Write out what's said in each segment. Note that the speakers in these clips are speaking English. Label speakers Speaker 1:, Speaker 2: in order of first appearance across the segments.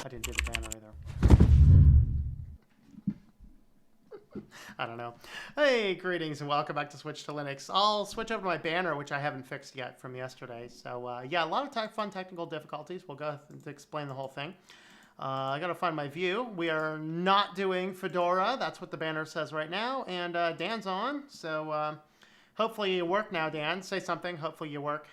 Speaker 1: I didn't do the banner either. I don't know. Hey, greetings and welcome back to Switch to Linux. I'll switch over to my banner, which I haven't fixed yet from yesterday. So, yeah, a lot of fun technical difficulties. We'll go to explain the whole thing. I got to find my view. We are not doing Fedora. That's what the banner says right now. And Dan's on. So, hopefully you work now, Dan. Say something. Hopefully you work.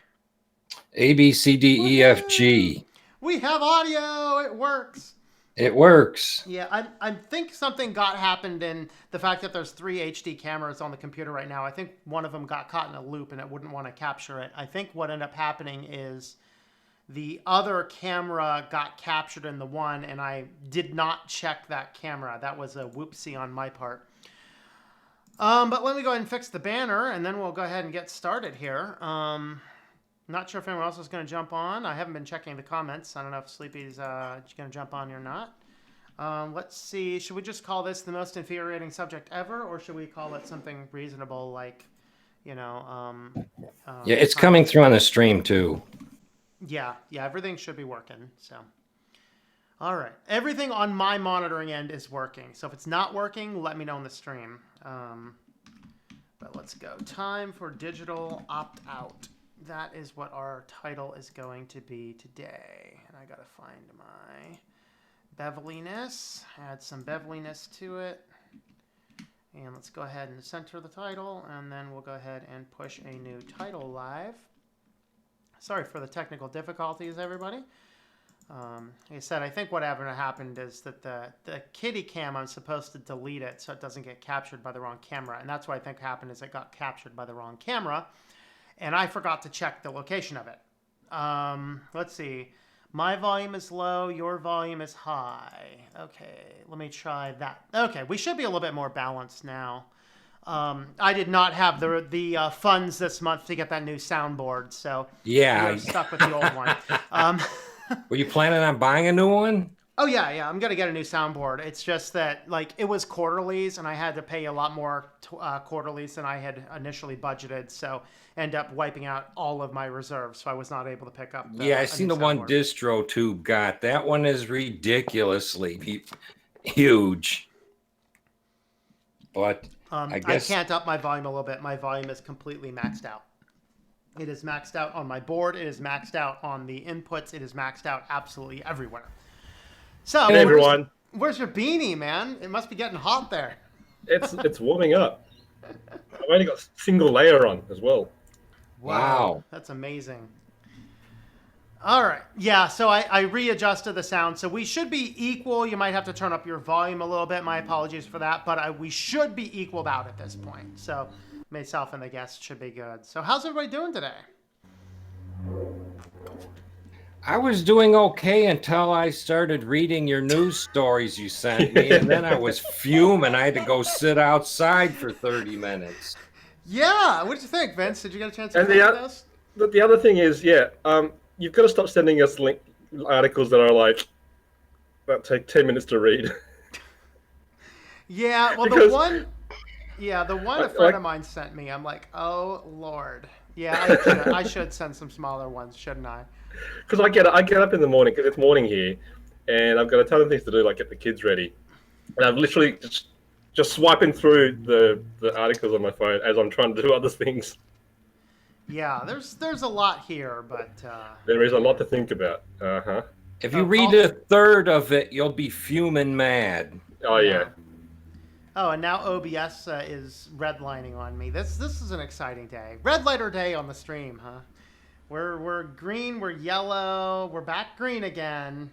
Speaker 2: A, B, C, D, E, F,
Speaker 1: Woohoo!
Speaker 2: G.
Speaker 1: We have audio. It works.
Speaker 2: It works.
Speaker 1: Yeah, I think something happened in the fact that there's 3 HD cameras on the computer right now. I think one of them got caught in a loop and it wouldn't want to capture it. I think what ended up happening is the other camera got captured in the one, and I did not check that camera. That was a whoopsie on my part. But let me go ahead and fix the banner, and then we'll go ahead and get started here. Not sure if anyone else is going to jump on. I haven't been checking the comments. I don't know if Sleepy's going to jump on or not. Let's see. Should we just call this the most infuriating subject ever, or should we call it something reasonable like, you know...
Speaker 2: yeah, it's coming through on the stream, too.
Speaker 1: Yeah, everything should be working. So, all right. Everything on my monitoring end is working. So if it's not working, let me know in the stream. But let's go. Time for digital opt-out. That is what our title is going to be today. And I got to find my beveliness. Add some beveliness to it. And let's go ahead and center the title. And then we'll go ahead and push a new title live. Sorry for the technical difficulties, everybody. Like I said, I think whatever happened is that the kitty cam, I'm supposed to delete it so it doesn't get captured by the wrong camera. And that's what I think happened is it got captured by the wrong camera. And I forgot to check the location of it. Let's see. My volume is low. Your volume is high. Okay, let me try that. Okay, we should be a little bit more balanced now. I did not have the funds this month to get that new soundboard, so
Speaker 2: yeah,
Speaker 1: we're stuck with the old one.
Speaker 2: Were you planning on buying a new one?
Speaker 1: Oh yeah, I'm gonna get a new soundboard. It's just that like it was quarterlies, and I had to pay a lot more quarterlies than I had initially budgeted, so end up wiping out all of my reserves. So I was not able to pick up.
Speaker 2: Yeah, I seen the one DistroTube got. That one is ridiculously huge. But I guess
Speaker 1: I can't up my volume a little bit. My volume is completely maxed out. It is maxed out on my board. It is maxed out on the inputs. It is maxed out absolutely everywhere. So,
Speaker 3: hey everyone,
Speaker 1: where's your beanie, man? It must be getting hot there.
Speaker 3: It's warming up. I've only got a single layer on as well.
Speaker 2: Wow.
Speaker 1: That's amazing. All right. Yeah, so I readjusted the sound. So we should be equal. You might have to turn up your volume a little bit. My apologies for that. But we should be equaled out at this point. So myself and the guests should be good. So how's everybody doing today?
Speaker 2: I was doing okay until I started reading your news stories you sent me. And then I was fuming. I had to go sit outside for 30 minutes.
Speaker 1: Yeah. What did you think, Vince? Did you get a chance to read this?
Speaker 3: The other thing is, you've got to stop sending us articles that are like that take 10 minutes to read.
Speaker 1: Yeah, well,
Speaker 3: because,
Speaker 1: the one a friend of mine sent me, I'm like, oh Lord. Yeah, I should send some smaller ones, shouldn't I?
Speaker 3: Because I get up in the morning because it's morning here, and I've got a ton of things to do, like get the kids ready, and I'm literally just swiping through the articles on my phone as I'm trying to do other things.
Speaker 1: Yeah, there's a lot here, but
Speaker 3: there is a lot to think about.
Speaker 2: If you read a third of it, you'll be fuming mad.
Speaker 3: Oh yeah.
Speaker 1: Oh, and now OBS is redlining on me. This is an exciting day. Red lighter day on the stream, huh? We're green, we're yellow, we're back green again.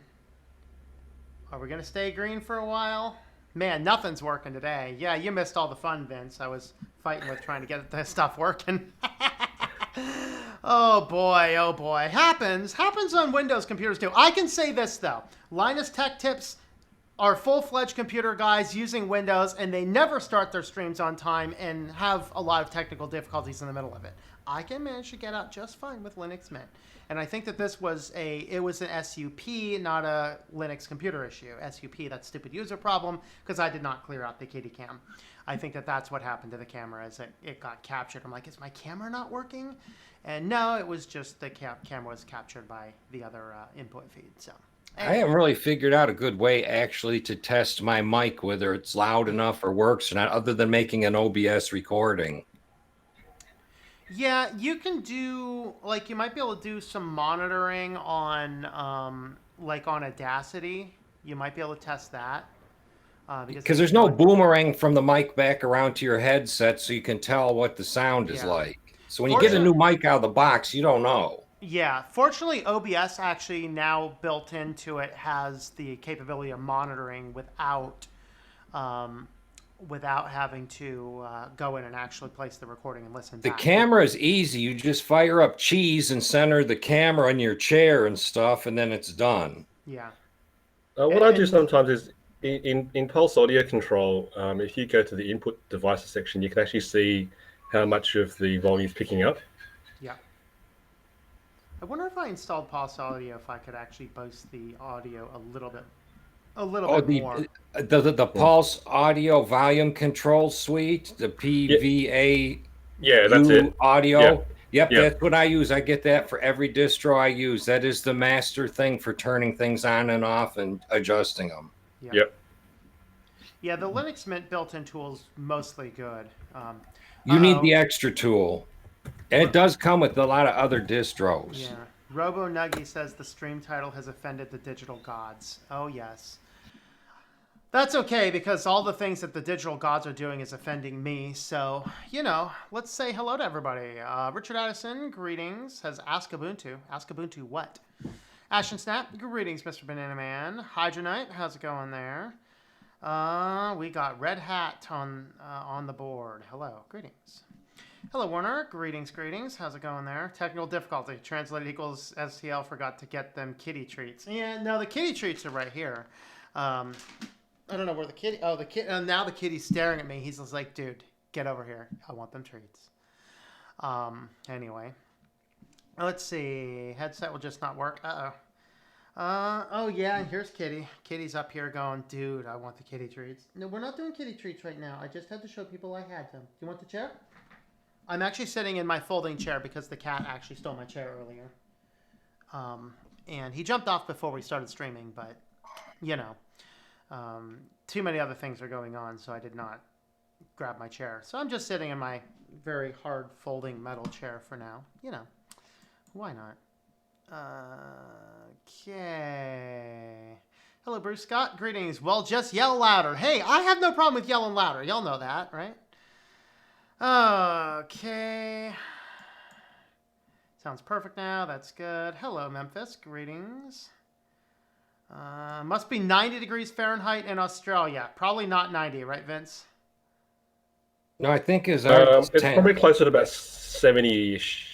Speaker 1: Are we gonna stay green for a while? Man, nothing's working today. Yeah, you missed all the fun, Vince. I was fighting with trying to get this stuff working. Oh boy. Happens on Windows computers too. I can say this though. Linus Tech Tips are full-fledged computer guys using Windows, and they never start their streams on time and have a lot of technical difficulties in the middle of it. I can manage to get out just fine with Linux Mint. And I think that this was an SUP, not a Linux computer issue. SUP, that stupid user problem, because I did not clear out the kitty cam. I think that that's what happened to the camera, is that it got captured. I'm like, is my camera not working? And no, it was just the camera was captured by the other input feed. So
Speaker 2: I haven't really figured out a good way actually to test my mic, whether it's loud enough or works or not, other than making an OBS recording.
Speaker 1: Yeah, you can do, like, you might be able to do some monitoring on, like, on Audacity. You might be able to test that.
Speaker 2: Because there's no boomerang from the mic back around to your headset, so you can tell what the sound is
Speaker 1: Yeah.
Speaker 2: like. So when you get a new mic out of the box, you don't know.
Speaker 1: Yeah, fortunately, OBS actually now built into it has the capability of monitoring without having to go in and actually place the recording and listen
Speaker 2: The
Speaker 1: back.
Speaker 2: camera is easy. You just fire up cheese and center the camera in your chair and stuff, and then it's done.
Speaker 1: Yeah.
Speaker 3: What I do sometimes is in Pulse Audio Control, if you go to the input devices section, you can actually see how much of the volume is picking up.
Speaker 1: Yeah. I wonder if I installed Pulse Audio, if I could actually boost the audio a little bit more.
Speaker 2: The Pulse Audio Volume Control Suite, the PVA
Speaker 3: that's it.
Speaker 2: audio.
Speaker 3: Yep,
Speaker 2: that's what I use. I get that for every distro I use. That is the master thing for turning things on and off and adjusting them.
Speaker 3: Yep.
Speaker 1: Yeah, the Linux Mint built-in tool is mostly good.
Speaker 2: You need the extra tool. And it does come with a lot of other distros.
Speaker 1: Yeah. Robo Nuggy says the stream title has offended the digital gods. Oh, yes. That's okay, because all the things that the digital gods are doing is offending me. So, let's say hello to everybody. Richard Addison, greetings, has Ask Ubuntu. Ask Ubuntu what? Ashton Snap, greetings, Mr. Banana Man. Hydronite, how's it going there? We got Red Hat on the board. Hello, greetings. Hello, Warner. Greetings. How's it going there? Technical difficulty. Translated equals STL. Forgot to get them kitty treats. Yeah, no, the kitty treats are right here. I don't know where the kitty... Oh, the kid. Now the kitty's staring at me. He's just like, dude, get over here. I want them treats. Anyway. Let's see. Headset will just not work. Oh, yeah, and here's Kitty. Kitty's up here going, dude, I want the kitty treats. No, we're not doing kitty treats right now. I just had to show people I had them. You want the chair? I'm actually sitting in my folding chair because the cat actually stole my chair earlier. And he jumped off before we started streaming, but, too many other things are going on, so I did not grab my chair. So I'm just sitting in my very hard folding metal chair for now. Why not? Okay. Hello, Bruce Scott. Greetings. Well, just yell louder. Hey, I have no problem with yelling louder. Y'all know that, right? Okay. Sounds perfect now. That's good. Hello, Memphis. Greetings. Must be 90 degrees Fahrenheit in Australia. Probably not 90, right, Vince?
Speaker 2: No, I think it's
Speaker 3: probably closer to about 70-ish.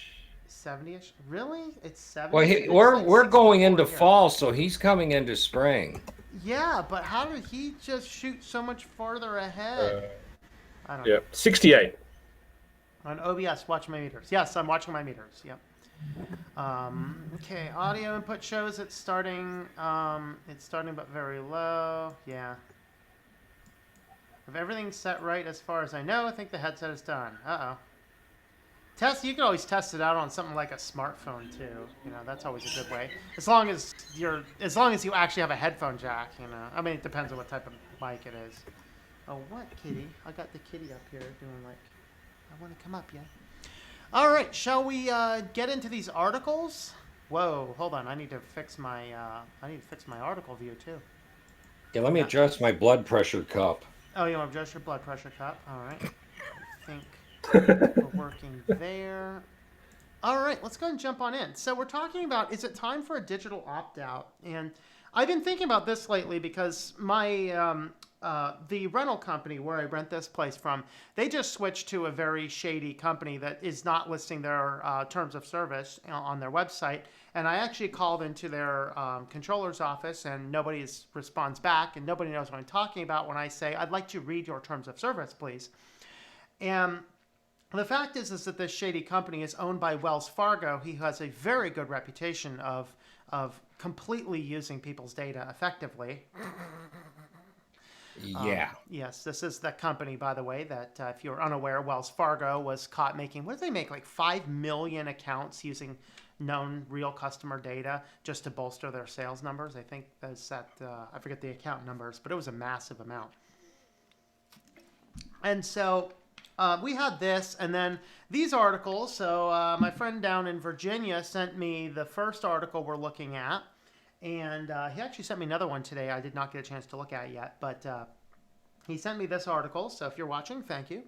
Speaker 1: 70-ish? Really? It's 70?
Speaker 2: Well, we're going into fall, so he's coming into spring.
Speaker 1: Yeah, but how did he just shoot so much farther ahead? I don't know.
Speaker 3: 68.
Speaker 1: On OBS, watch my meters. Yes, I'm watching my meters. Yep. Okay, audio input shows it's starting but very low. Yeah. If everything's set right as far as I know, I think the headset is done. Uh-oh. You can always test it out on something like a smartphone too. That's always a good way. As long as you actually have a headphone jack, I mean, it depends on what type of mic it is. Oh, what kitty? I got the kitty up here doing like, I want to come up, yeah. All right, shall we get into these articles? Whoa, hold on. I need to fix my article view too.
Speaker 2: Yeah, let me adjust my blood pressure cup.
Speaker 1: Oh, you want to adjust your blood pressure cup? All right. I think we're working there. All right, let's go ahead and jump on in. So we're talking about, is it time for a digital opt-out? And I've been thinking about this lately because my the rental company where I rent this place from, they just switched to a very shady company that is not listing their terms of service on their website. And I actually called into their controller's office and nobody responds back and nobody knows what I'm talking about when I say, I'd like to read your terms of service, please. And the fact is that this shady company is owned by Wells Fargo. He has a very good reputation of completely using people's data effectively.
Speaker 2: Yeah.
Speaker 1: Yes, this is the company, by the way, that if you're unaware, Wells Fargo was caught making, what did they make, like 5 million accounts using known real customer data just to bolster their sales numbers. I think that's at, I forget the account numbers, but it was a massive amount. And so we had this, and then these articles. So my friend down in Virginia sent me the first article we're looking at, and he actually sent me another one today. I did not get a chance to look at it yet, but he sent me this article. So if you're watching, thank you.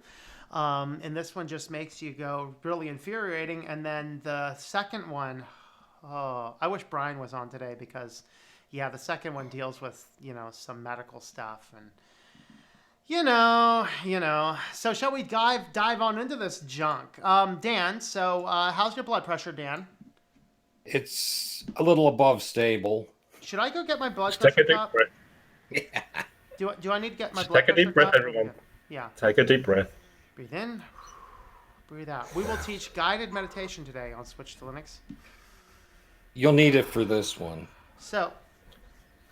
Speaker 1: And this one just makes you go really infuriating. And then the second one, oh, I wish Brian was on today because, yeah, the second one deals with, some medical stuff and, So shall we dive on into this junk? Dan, so how's your blood pressure, Dan?
Speaker 2: It's a little above stable.
Speaker 1: Should I go get my blood
Speaker 3: Just take
Speaker 1: pressure
Speaker 3: a deep
Speaker 1: cup?
Speaker 3: breath.
Speaker 1: Do I need to get my
Speaker 3: Just
Speaker 1: blood
Speaker 3: take a
Speaker 1: pressure
Speaker 3: deep breath,
Speaker 1: cup?
Speaker 3: everyone.
Speaker 1: Yeah.
Speaker 3: Take a deep breath.
Speaker 1: Breathe in. Breathe out. We will teach guided meditation today on Switch to Linux.
Speaker 2: You'll need it for this one.
Speaker 1: So,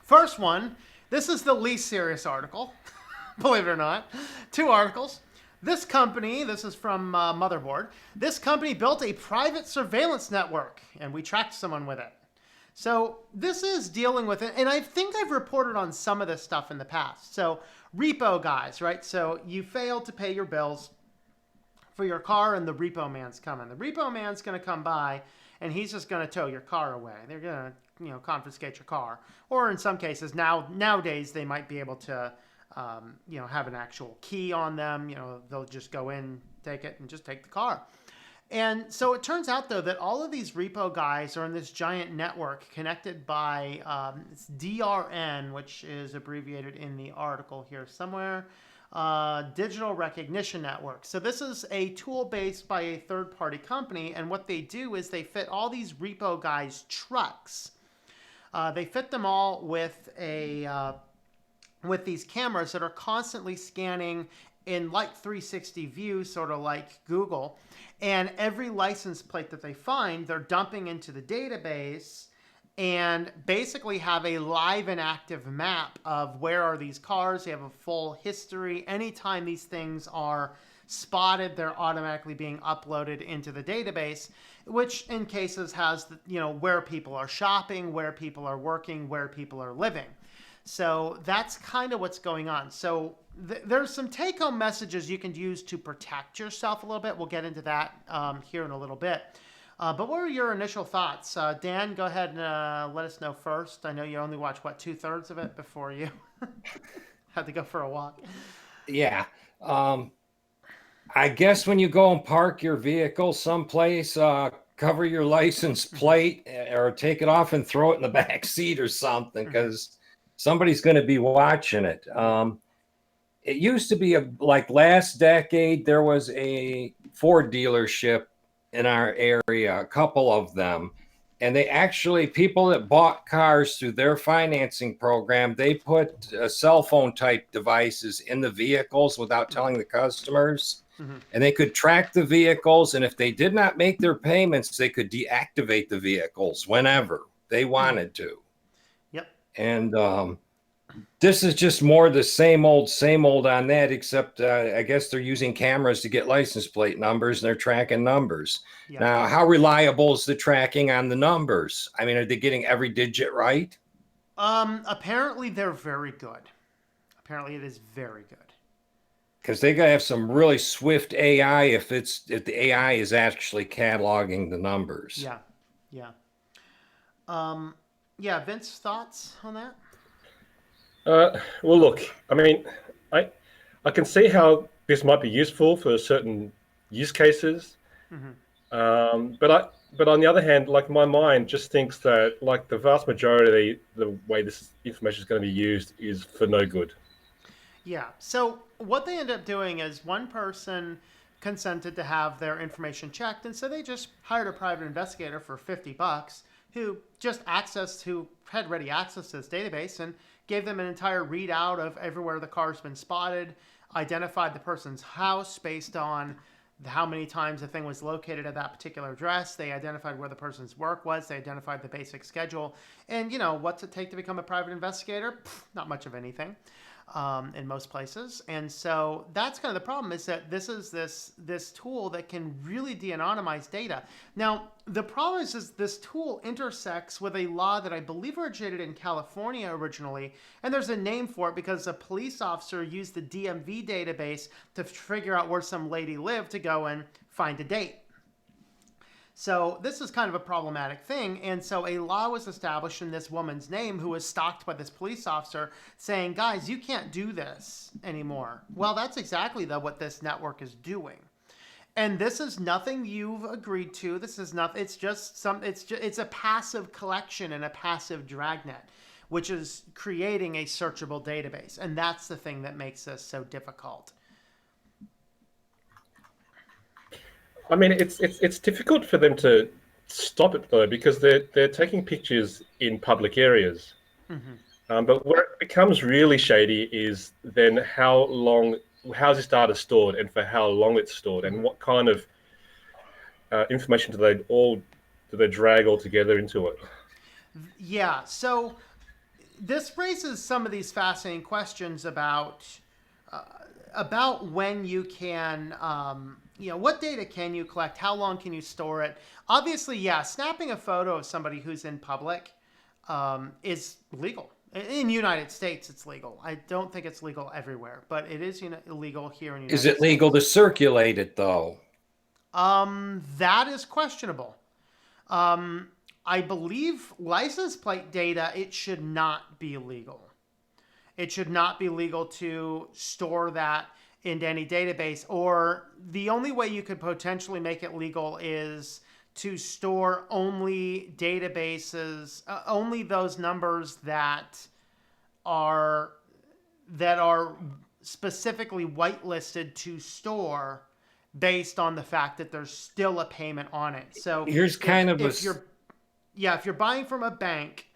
Speaker 1: first one. This is the least serious article, believe it or not. 2 articles. This company, this is from Motherboard, this company built a private surveillance network, and we tracked someone with it. So this is dealing with it, and I think I've reported on some of this stuff in the past. So repo guys, right? So you failed to pay your bills for your car, and the repo man's coming. The repo man's going to come by, and he's just going to tow your car away. They're going to, confiscate your car. Or in some cases, nowadays, they might be able to, have an actual key on them. They'll just go in, take it, and just take the car. And so it turns out, though, that all of these repo guys are in this giant network connected by it's DRN, which is abbreviated in the article here somewhere, Digital Recognition Network. So this is a tool based by a third-party company, and what they do is they fit all these repo guys' trucks. They fit them all with these cameras that are constantly scanning in like 360 view, sort of like Google. And every license plate that they find, they're dumping into the database and basically have a live and active map of where are these cars. They have a full history. Anytime these things are spotted, they're automatically being uploaded into the database, which in cases has, where people are shopping, where people are working, where people are living. So that's kind of what's going on. So there's some take-home messages you can use to protect yourself a little bit. We'll get into that here in a little bit. But what were your initial thoughts? Dan, go ahead and let us know first. I know you only watched, 2/3 of it before you had to go for a walk.
Speaker 2: Yeah. I guess when you go and park your vehicle someplace, cover your license plate or take it off and throw it in the back seat or something, because somebody's going to be watching it. It used to be like last decade, there was a Ford dealership in our area, a couple of them. And they actually, people that bought cars through their financing program, they put cell phone type devices in the vehicles without telling the customers. And they could track the vehicles. And if they did not make their payments, they could deactivate the vehicles whenever they wanted to.
Speaker 1: Yep.
Speaker 2: And this is just more the same old on that, except I guess they're using cameras to get license plate numbers and they're tracking numbers. Yep. Now, how reliable is the tracking on the numbers? I mean, are they getting every digit right?
Speaker 1: Apparently they're very good. Apparently it is very good.
Speaker 2: Because they gotta have some really swift AI if the AI is actually cataloging the numbers.
Speaker 1: Yeah. Yeah. Vince, thoughts on that?
Speaker 3: Well, look, I mean, I can see how this might be useful for certain use cases, but on the other hand, like my mind just thinks that like the vast majority of the way this information is going to be used is for no good.
Speaker 1: Yeah. So what they end up doing is one person consented to have their information checked, and so they just hired a private investigator for $50 who had ready access to this database and gave them an entire readout of everywhere the car's been spotted, identified the person's house based on how many times the thing was located at that particular address. They identified where the person's work was. They identified the basic schedule. And, what's it take to become a private investigator? Not much of anything. in most places. And so that's kind of the problem, is that this is this tool that can really de-anonymize data. Now, the problem is this tool intersects with a law that I believe originated in California originally, and there's a name for it because a police officer used the DMV database to figure out where some lady lived to go and find a date. So this is kind of a problematic thing. And so a law was established in this woman's name who was stalked by this police officer saying, guys, you can't do this anymore. Well, that's exactly what this network is doing. And this is nothing you've agreed to. This is not, it's just it's a passive collection and a passive dragnet, which is creating a searchable database. And that's the thing that makes this so difficult.
Speaker 3: I mean, it's difficult for them to stop it though, because they're taking pictures in public areas.
Speaker 1: Mm-hmm.
Speaker 3: But where it becomes really shady is then how's this data stored, and for how long it's stored, and what kind of information do they drag all together into it?
Speaker 1: Yeah. So this raises some of these fascinating questions about when you can, what data can you collect? How long can you store it? Obviously, yeah, snapping a photo of somebody who's in public is legal. In the United States, it's legal. I don't think it's legal everywhere, but it is illegal here in the United States.
Speaker 2: Is it legal to circulate it, though?
Speaker 1: That is questionable. I believe license plate data, it should not be legal. It should not be legal to store that into any database, or the only way you could potentially make it legal is to store only databases, only those numbers that are specifically whitelisted to store based on the fact that there's still a payment on it. So
Speaker 2: here's
Speaker 1: if you're buying from a bank,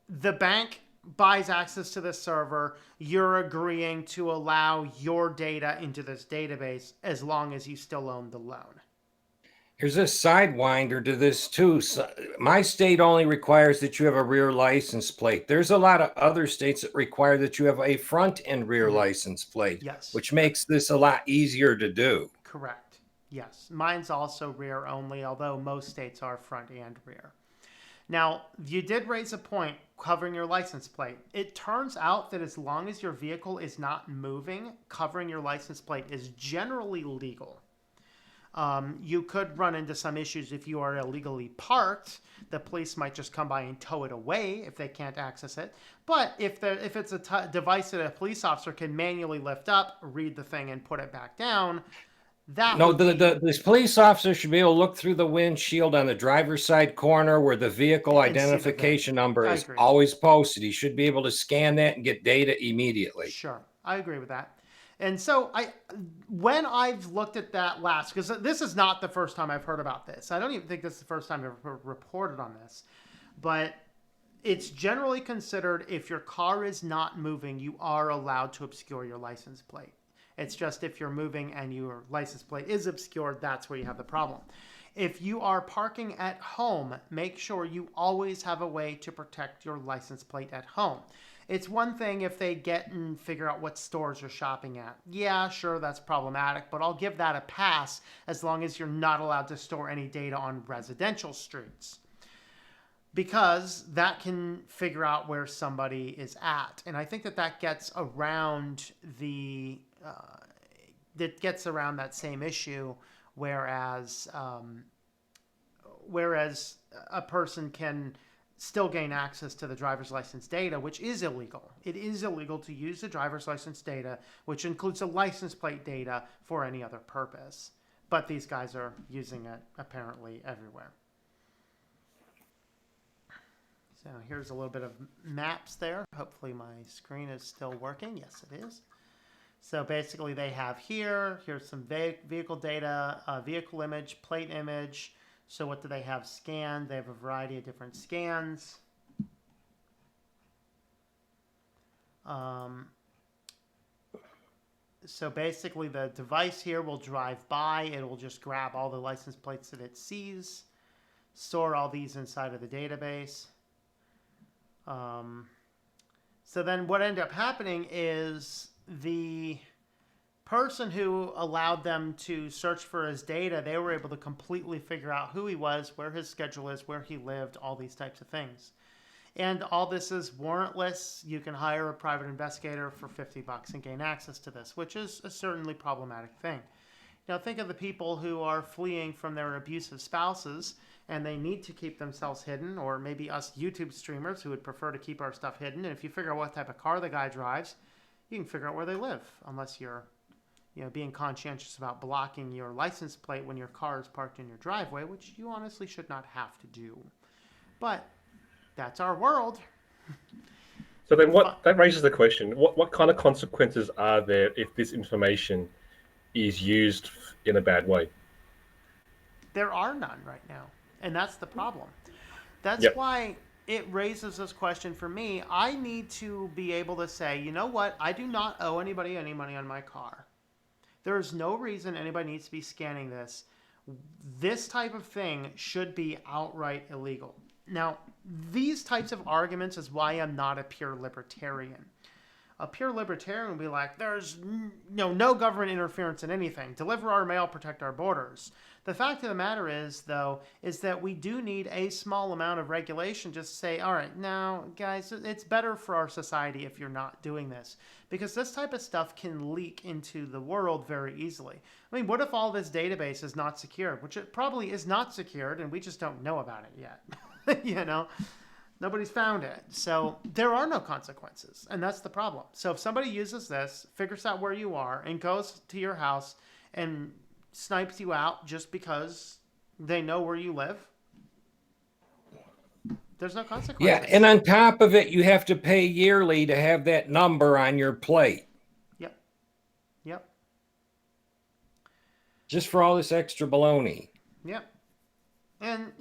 Speaker 1: the bank buys access to the server, you're agreeing to allow your data into this database as long as you still own the loan.
Speaker 2: Here's a sidewinder to this too. So my state only requires that you have a rear license plate. There's a lot of other states that require that you have a front and rear license plate,
Speaker 1: Yes.
Speaker 2: which makes this a lot easier to do.
Speaker 1: Correct. Yes. Mine's also rear only, although most states are front and rear. Now, you did raise a point covering your license plate. It turns out that as long as your vehicle is not moving, covering your license plate is generally legal. You could run into some issues if you are illegally parked. The police might just come by and tow it away if they can't access it. But if it's a device that a police officer can manually lift up, read the thing, and put it back down, this police officer should be able to look through the windshield on the driver's side corner where the vehicle identification number is always posted. He should be able to scan that and get data immediately. Sure, I agree with that. And so when I've looked at that last, because this is not the first time I've heard about this. I don't even think this is the first time I've ever reported on this. But it's generally considered if your car is not moving, you are allowed to obscure your license plate. It's just if you're moving and your license plate is obscured, that's where you have the problem. If you are parking at home, make sure you always have a way to protect your license plate at home. It's one thing if they get and figure out what stores you're shopping at. Yeah, sure, that's problematic, but I'll give that a pass as long as you're not allowed to store any data on residential streets, because that can figure out where somebody is at. And I think that gets around that same issue, whereas a person can still gain access to the driver's license data, which is illegal. It is illegal to use the driver's license data, which includes the license plate data, for any other purpose. But these guys are using it apparently everywhere. So here's a little bit of maps there. Hopefully my screen is still working. Yes, it is. So basically they have here's some vehicle data, vehicle image, plate image. So what do they have scanned? They have a variety of different scans. So basically the device here will drive by. It will just grab all the license plates that it sees, store all these inside of the database. So then what ended up happening is the person who allowed them to search for his data, they were able to completely figure out who he was, where his schedule is, where he lived, all these types of things. And all this is warrantless. You can hire a private investigator for $50 and gain access to this, which is a certainly problematic thing. Now think of the people who are fleeing from their abusive spouses and they need to keep themselves hidden, or maybe us YouTube streamers who would prefer to keep our stuff hidden. And if you figure out what type of car the guy drives, you can figure out where they live, unless you're being conscientious about blocking your license plate when your car is parked in your driveway, which you honestly should not have to do. But that's our world.
Speaker 3: So then that raises the question, what kind of consequences are there if this information is used in a bad way?
Speaker 1: There are none right now. And that's the problem. That's
Speaker 3: Yep.
Speaker 1: why it raises this question for me. I need to be able to say, you know what? I do not owe anybody any money on my car. There is no reason anybody needs to be scanning this. This type of thing should be outright illegal. Now, these types of arguments is why I'm not a pure libertarian. A pure libertarian would be like, there's no government interference in anything. Deliver our mail, protect our borders. The fact of the matter is, though, is that we do need a small amount of regulation just to say, all right, now, guys, it's better for our society if you're not doing this. Because this type of stuff can leak into the world very easily. I mean, what if all this database is not secured? Which it probably is not secured, and we just don't know about it yet. Nobody's found it. So there are no consequences. And that's the problem. So if somebody uses this, figures out where you are, and goes to your house and snipes you out just because they know where you live, there's no consequences.
Speaker 2: Yeah, and on top of it, you have to pay yearly to have that number on your plate.
Speaker 1: Yep.
Speaker 2: Just for all this extra baloney.
Speaker 1: Yep. And,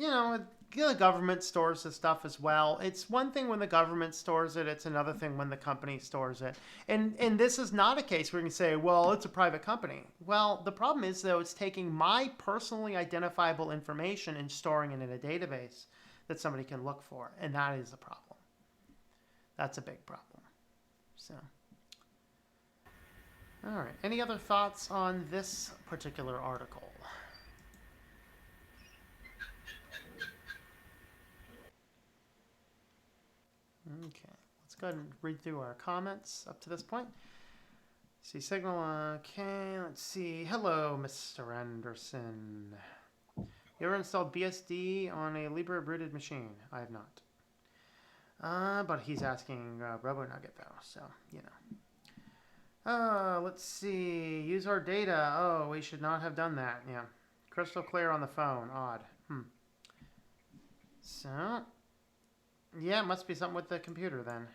Speaker 1: the government stores this stuff as well. It's one thing when the government stores it. It's another thing when the company stores it. And this is not a case where you can say, well, it's a private company. Well, the problem is, though, it's taking my personally identifiable information and storing it in a database that somebody can look for. And that is a problem. That's a big problem. So, all right. Any other thoughts on this particular article? Okay, let's go ahead and read through our comments up to this point. See, signal, okay, let's see. Hello, Mr. Anderson. You ever installed BSD on a Libre rooted machine? I have not. But he's asking RoboNugget though, so, let's see. Use our data. Oh, we should not have done that. Yeah. Crystal clear on the phone. Odd. So... yeah, it must be something with the computer then.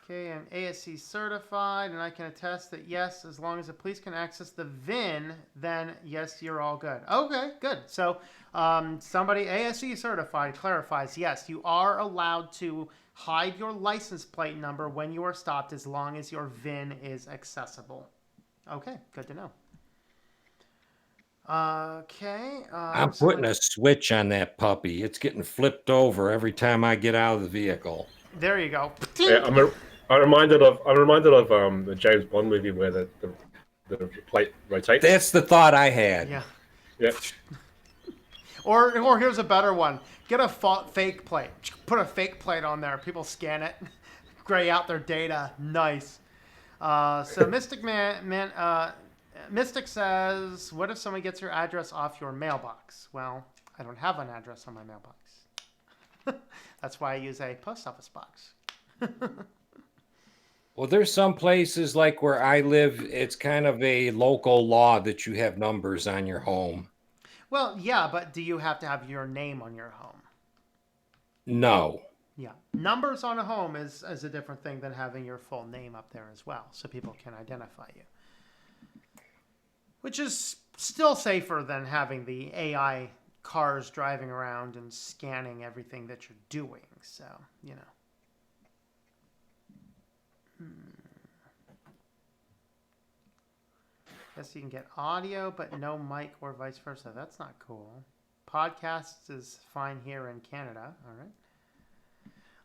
Speaker 1: Okay, I'm ASC certified, and I can attest that yes, as long as the police can access the VIN, then yes, you're all good. Okay, good. So somebody ASC certified clarifies, yes, you are allowed to hide your license plate number when you are stopped as long as your VIN is accessible. Okay, good to know. Okay.
Speaker 2: I'm putting a switch on that puppy. It's getting flipped over every time I get out of the vehicle.
Speaker 1: There you go.
Speaker 3: Yeah, I'm reminded of the James Bond movie where the plate rotates.
Speaker 2: That's the thought I had.
Speaker 1: Yeah.
Speaker 3: Yeah.
Speaker 1: Or here's a better one. Get a fake plate. Put a fake plate on there. People scan it, gray out their data. Nice. So Mystic says, what if someone gets your address off your mailbox? Well, I don't have an address on my mailbox. That's why I use a post office box.
Speaker 2: Well, there's some places like where I live, it's kind of a local law that you have numbers on your home.
Speaker 1: Well, yeah, but do you have to have your name on your home?
Speaker 2: No.
Speaker 1: Yeah. Numbers on a home is a different thing than having your full name up there as well, so people can identify you. Which is still safer than having the AI cars driving around and scanning everything that you're doing. So, Guess you can get audio, but no mic or vice versa. That's not cool. Podcasts is fine here in Canada. All right.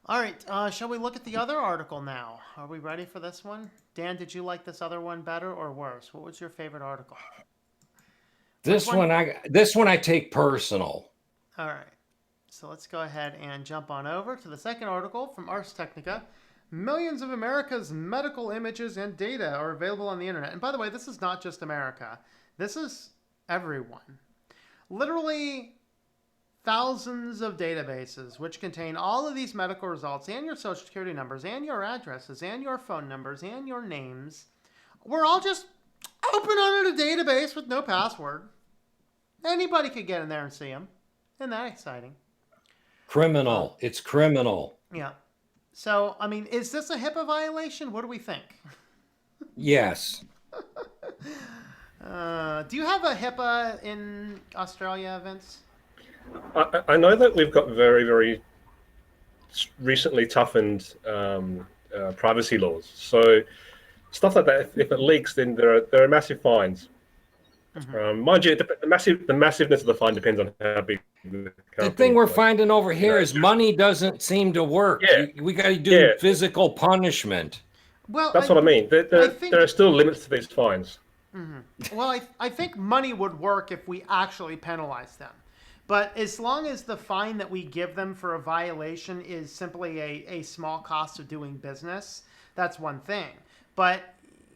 Speaker 1: All right, shall we look at the other article now? Are we ready for this one? Dan, did you like this other one better or worse? What was your favorite article?
Speaker 2: This one I take personal.
Speaker 1: All right, so let's go ahead and jump on over to the second article from Ars Technica. Millions of America's medical images and data are available on the internet. And by the way, this is not just America. This is everyone. Literally thousands of databases which contain all of these medical results and your social security numbers and your addresses and your phone numbers and your names. We're all just open on a database with no password. Anybody could get in there and see them. Isn't that exciting?
Speaker 2: Criminal. It's criminal.
Speaker 1: Yeah. So, I mean, is this a HIPAA violation? What do we think?
Speaker 2: Yes.
Speaker 1: Do you have a HIPAA in Australia, Vince?
Speaker 3: I know that we've got very, very recently toughened privacy laws. So stuff like that, if it leaks, then there are massive fines. Mm-hmm. Mind you, the massiveness of the fine depends on how big
Speaker 2: the thing we're finding over here is money doesn't seem to work.
Speaker 3: Yeah.
Speaker 2: We got to do physical punishment.
Speaker 1: Well,
Speaker 3: that's what I mean. There are still limits to these fines.
Speaker 1: Mm-hmm. Well, I think money would work if we actually penalize them. But as long as the fine that we give them for a violation is simply a small cost of doing business, that's one thing. But,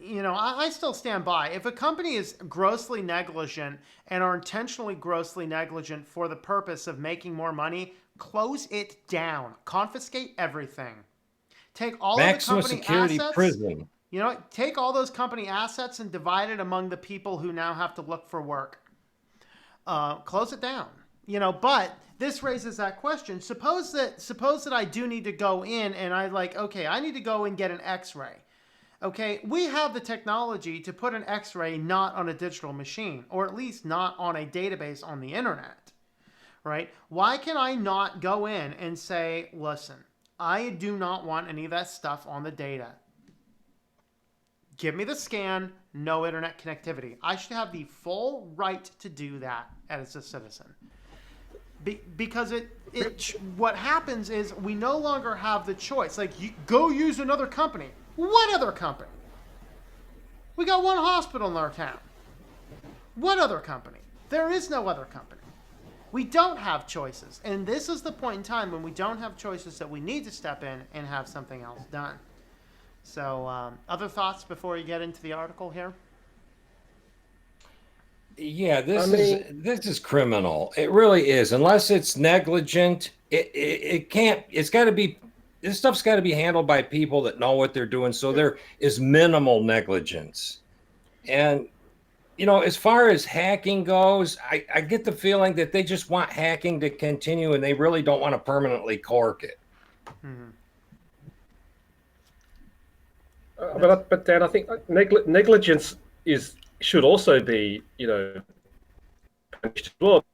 Speaker 1: you know, I still stand by. If a company is grossly negligent and are intentionally grossly negligent for the purpose of making more money, close it down. Confiscate everything. Take all
Speaker 2: maximum
Speaker 1: of the company
Speaker 2: security
Speaker 1: assets.
Speaker 2: Prison.
Speaker 1: You know what? Take all those company assets and divide it among the people who now have to look for work. Close it down. You know, but this raises that question. Suppose that I do need to go in and I need to go and get an X-ray. Okay, we have the technology to put an X-ray not on a digital machine, or at least not on a database on the internet, right? Why can I not go in and say, listen, I do not want any of that stuff on the data. Give me the scan, no internet connectivity. I should have the full right to do that as a citizen. Because what happens is we no longer have the choice. Like, you go use another company. What other company? We got one hospital in our town. What other company? There is no other company. We don't have choices. And this is the point in time when we don't have choices that we need to step in and have something else done. So, other thoughts before you get into the article here?
Speaker 2: Yeah, this is criminal. It really is. Unless it's negligent, it can't. It's got to be. This stuff's got to be handled by people that know what they're doing. So there is minimal negligence. And you know, as far as hacking goes, I get the feeling that they just want hacking to continue, and they really don't want to permanently cork it.
Speaker 1: Mm-hmm.
Speaker 3: But Dan, I think negligence should also be, you know, punished as well.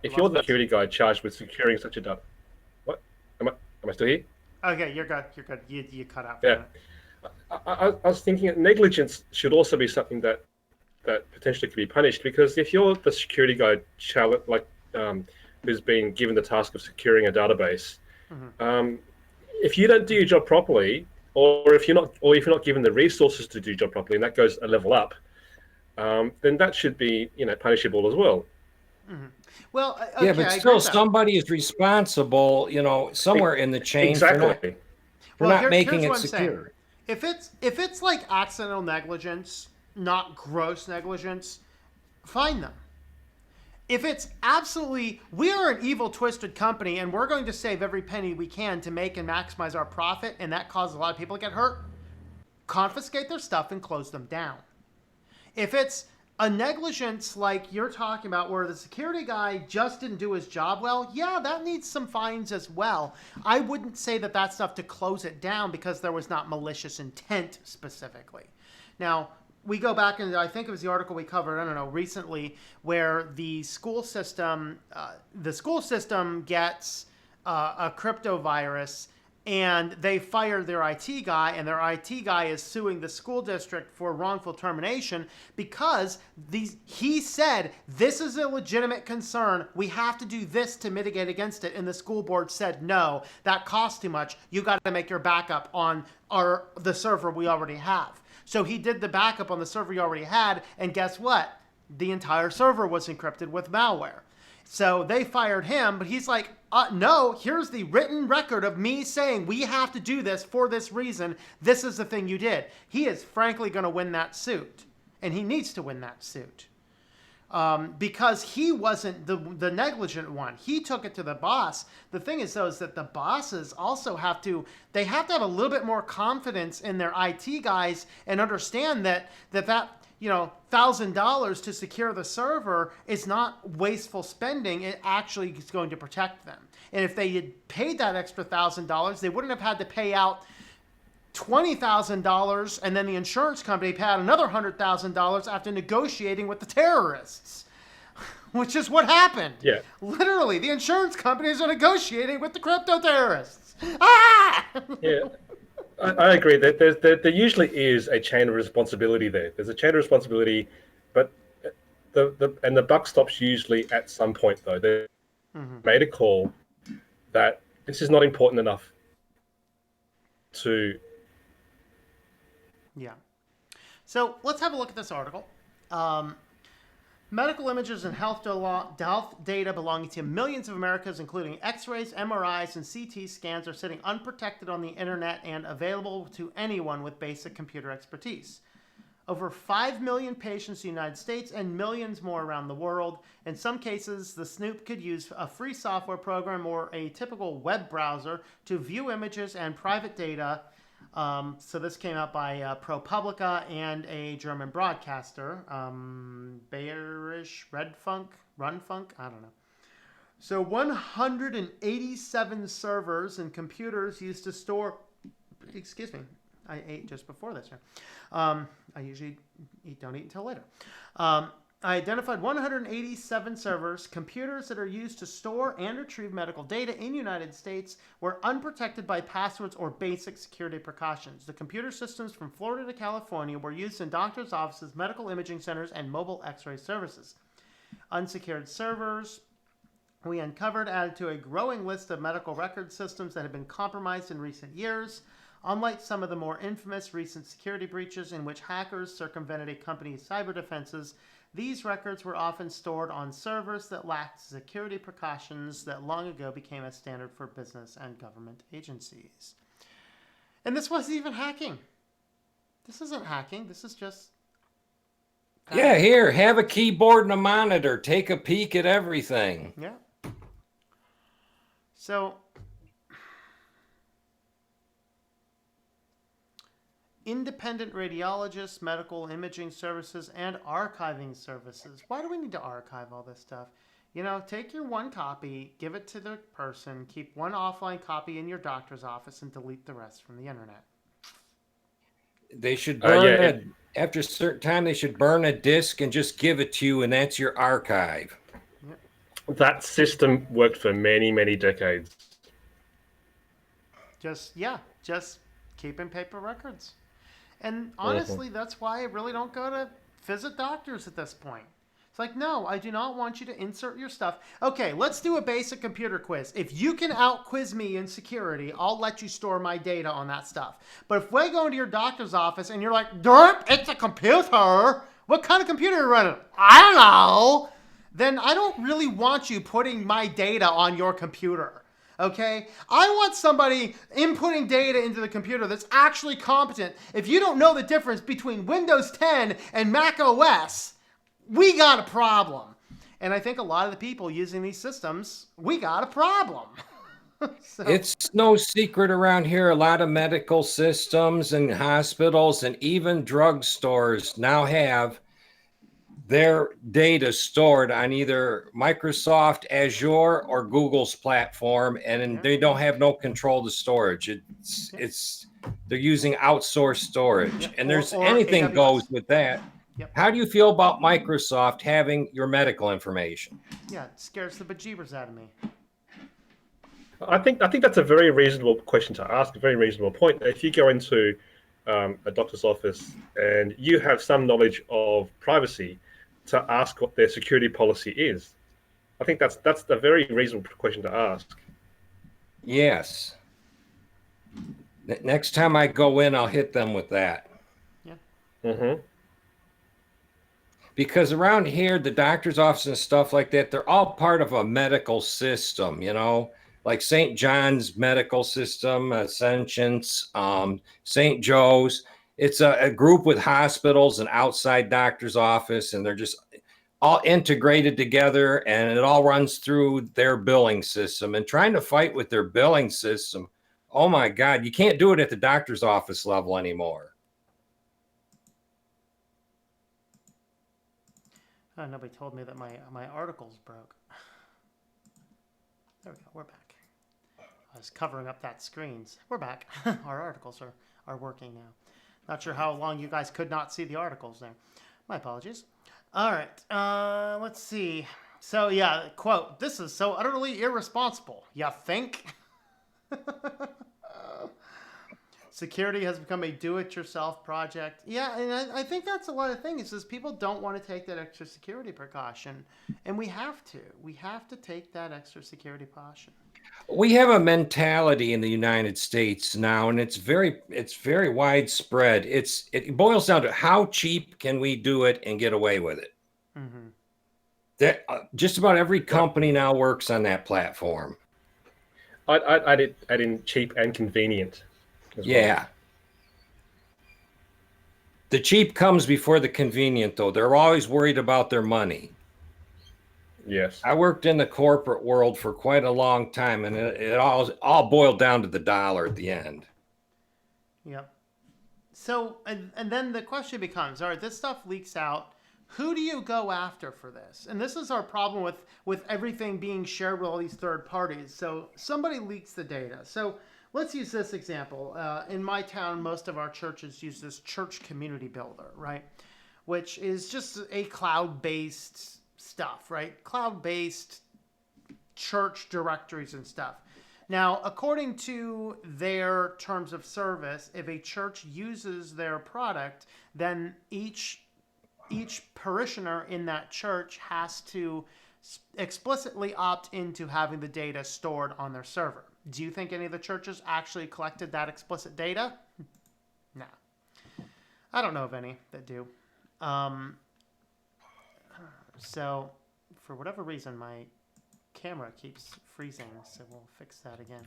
Speaker 3: If you're the security guy charged with securing such a data, what am I still here?
Speaker 1: Okay, you're good. You're good. You cut out.
Speaker 3: Yeah, I was thinking that negligence should also be something that potentially could be punished, because if you're the security guy who's been given the task of securing a database, mm-hmm. If you don't do your job properly, or if you're not given the resources to do your job properly, and that goes a level up, then that should be, you know, punishable as well.
Speaker 1: Mm-hmm. Well, okay,
Speaker 2: yeah, but still, somebody is responsible, you know, somewhere in the chain.
Speaker 3: Exactly.
Speaker 2: For not making it secure.
Speaker 1: If it's like accidental negligence, not gross negligence, fine them. If it's absolutely, we are an evil, twisted company, and we're going to save every penny we can to make and maximize our profit, and that causes a lot of people to get hurt, confiscate their stuff and close them down. If it's a negligence like you're talking about, where the security guy just didn't do his job well, yeah, that needs some fines as well. I wouldn't say that stuff to close it down because there was not malicious intent specifically. Now, we go back, and I think it was the article we covered, I don't know, recently, where the school system gets a crypto virus, and they fired their IT guy, and their IT guy is suing the school district for wrongful termination because he said, this is a legitimate concern. We have to do this to mitigate against it. And the school board said, no, that costs too much. You got to make your backup on the server we already have. So he did the backup on the server he already had, and guess what? The entire server was encrypted with malware. So they fired him, but he's like, no, here's the written record of me saying we have to do this for this reason. This is the thing you did. He is frankly going to win that suit, and he needs to win that suit because he wasn't the negligent one. He took it to the boss. The thing is, though, is that the bosses also have to have a little bit more confidence in their IT guys and understand that $1,000 to secure the server is not wasteful spending. It actually is going to protect them. And if they had paid that extra $1,000, they wouldn't have had to pay out $20,000, and then the insurance company paid out another $100,000 after negotiating with the terrorists, which is what happened.
Speaker 3: Yeah.
Speaker 1: Literally, the insurance companies are negotiating with the crypto terrorists. Ah!
Speaker 3: Yeah. I agree that there usually is a chain of responsibility there. There's a chain of responsibility, but the buck stops usually at some point, though. They made a call that this is not important enough to...
Speaker 1: Yeah. So let's have a look at this article. Medical images and health data belonging to millions of Americans, including X-rays, MRIs, and CT scans, are sitting unprotected on the internet and available to anyone with basic computer expertise. Over 5 million patients in the United States and millions more around the world. In some cases, the snoop could use a free software program or a typical web browser to view images and private data. So this came out by ProPublica and a German broadcaster, Bayerisch Rundfunk, I don't know. So 187 servers and computers used to store, excuse me, I ate just before this. I usually don't eat until later. I identified 187 servers, computers that are used to store and retrieve medical data in the United States were unprotected by passwords or basic security precautions. The computer systems from Florida to California were used in doctors' offices, medical imaging centers, and mobile X-ray services. Unsecured servers we uncovered added to a growing list of medical record systems that have been compromised in recent years. Unlike some of the more infamous recent security breaches in which hackers circumvented a company's cyber defenses, these records were often stored on servers that lacked security precautions that long ago became a standard for business and government agencies. And this wasn't even hacking. This isn't hacking. This is just...
Speaker 2: Yeah, here, have a keyboard and a monitor. Take a peek at everything.
Speaker 1: Yeah. So... independent radiologists, medical imaging services, and archiving services. Why do we need to archive all this stuff? Take your one copy, give it to the person, keep one offline copy in your doctor's office, and delete the rest from the internet.
Speaker 2: They should burn after a certain time, they should burn a disk and just give it to you, and that's your archive.
Speaker 1: Yep.
Speaker 3: That system worked for many, many decades.
Speaker 1: Just keeping paper records. And honestly, that's why I really don't go to visit doctors at this point. It's like, no, I do not want you to insert your stuff. Okay, let's do a basic computer quiz. If you can out-quiz me in security, I'll let you store my data on that stuff. But if we go into your doctor's office and you're like, derp, it's a computer. What kind of computer are you running? I don't know. Then I don't really want you putting my data on your computer. Okay? I want somebody inputting data into the computer that's actually competent. If you don't know the difference between Windows 10 and Mac OS, we got a problem. And I think a lot of the people using these systems, we got a problem. So.
Speaker 2: It's no secret around here. A lot of medical systems and hospitals and even drugstores now have their data stored on either Microsoft Azure or Google's platform, and they don't have no control to storage. They're using outsourced storage, and there's anything AWS. Goes with that.
Speaker 1: Yep.
Speaker 2: How do you feel about Microsoft having your medical information?
Speaker 1: Yeah, it scares the bejeebers out of me.
Speaker 3: I think that's a very reasonable question to ask, a very reasonable point. If you go into a doctor's office and you have some knowledge of privacy, to ask what their security policy is, I think that's a very reasonable question to ask.
Speaker 2: Yes. Next time I go in, I'll hit them with that.
Speaker 1: Yeah.
Speaker 3: Hmm.
Speaker 2: Because around here, the doctor's office and stuff like that, they're all part of a medical system, like St. John's medical system, Ascensions, St. Joe's. It's a group with hospitals and outside doctor's office, and they're just all integrated together, and it all runs through their billing system. And trying to fight with their billing system, oh my God, you can't do it at the doctor's office level anymore.
Speaker 1: Oh, nobody told me that my articles broke. There we go. We're back. I was covering up that screens. We're back. Our articles are working now. Not sure how long you guys could not see the articles there. My apologies. All right. Let's see. So yeah, quote, "This is so utterly irresponsible. You think?" Security has become a do-it-yourself project. Yeah, and I think that's a lot of things is people don't want to take that extra security precaution, and we have to. We have to take that extra security precaution.
Speaker 2: We have a mentality in the United States now, and it's very widespread. It boils down to how cheap can we do it and get away with it.
Speaker 1: Mm-hmm.
Speaker 2: That just about every company now works on that platform.
Speaker 3: I'd add in cheap and convenient as well.
Speaker 2: Yeah. The cheap comes before the convenient, though. They're always worried about their money.
Speaker 3: Yes.
Speaker 2: I worked in the corporate world for quite a long time, and it all boiled down to the dollar at the end.
Speaker 1: Yep. So, and then the question becomes, all right, this stuff leaks out. Who do you go after for this? And this is our problem with everything being shared with all these third parties. So somebody leaks the data. So let's use this example. In my town, most of our churches use this church community builder, right? Which is just a cloud-based stuff, right? Cloud-based church directories and stuff. Now, according to their terms of service, if a church uses their product, then each parishioner in that church has to explicitly opt into having the data stored on their server. Do you think any of the churches actually collected that explicit data? No. I don't know of any that do. So, for whatever reason, my camera keeps freezing, so we'll fix that again.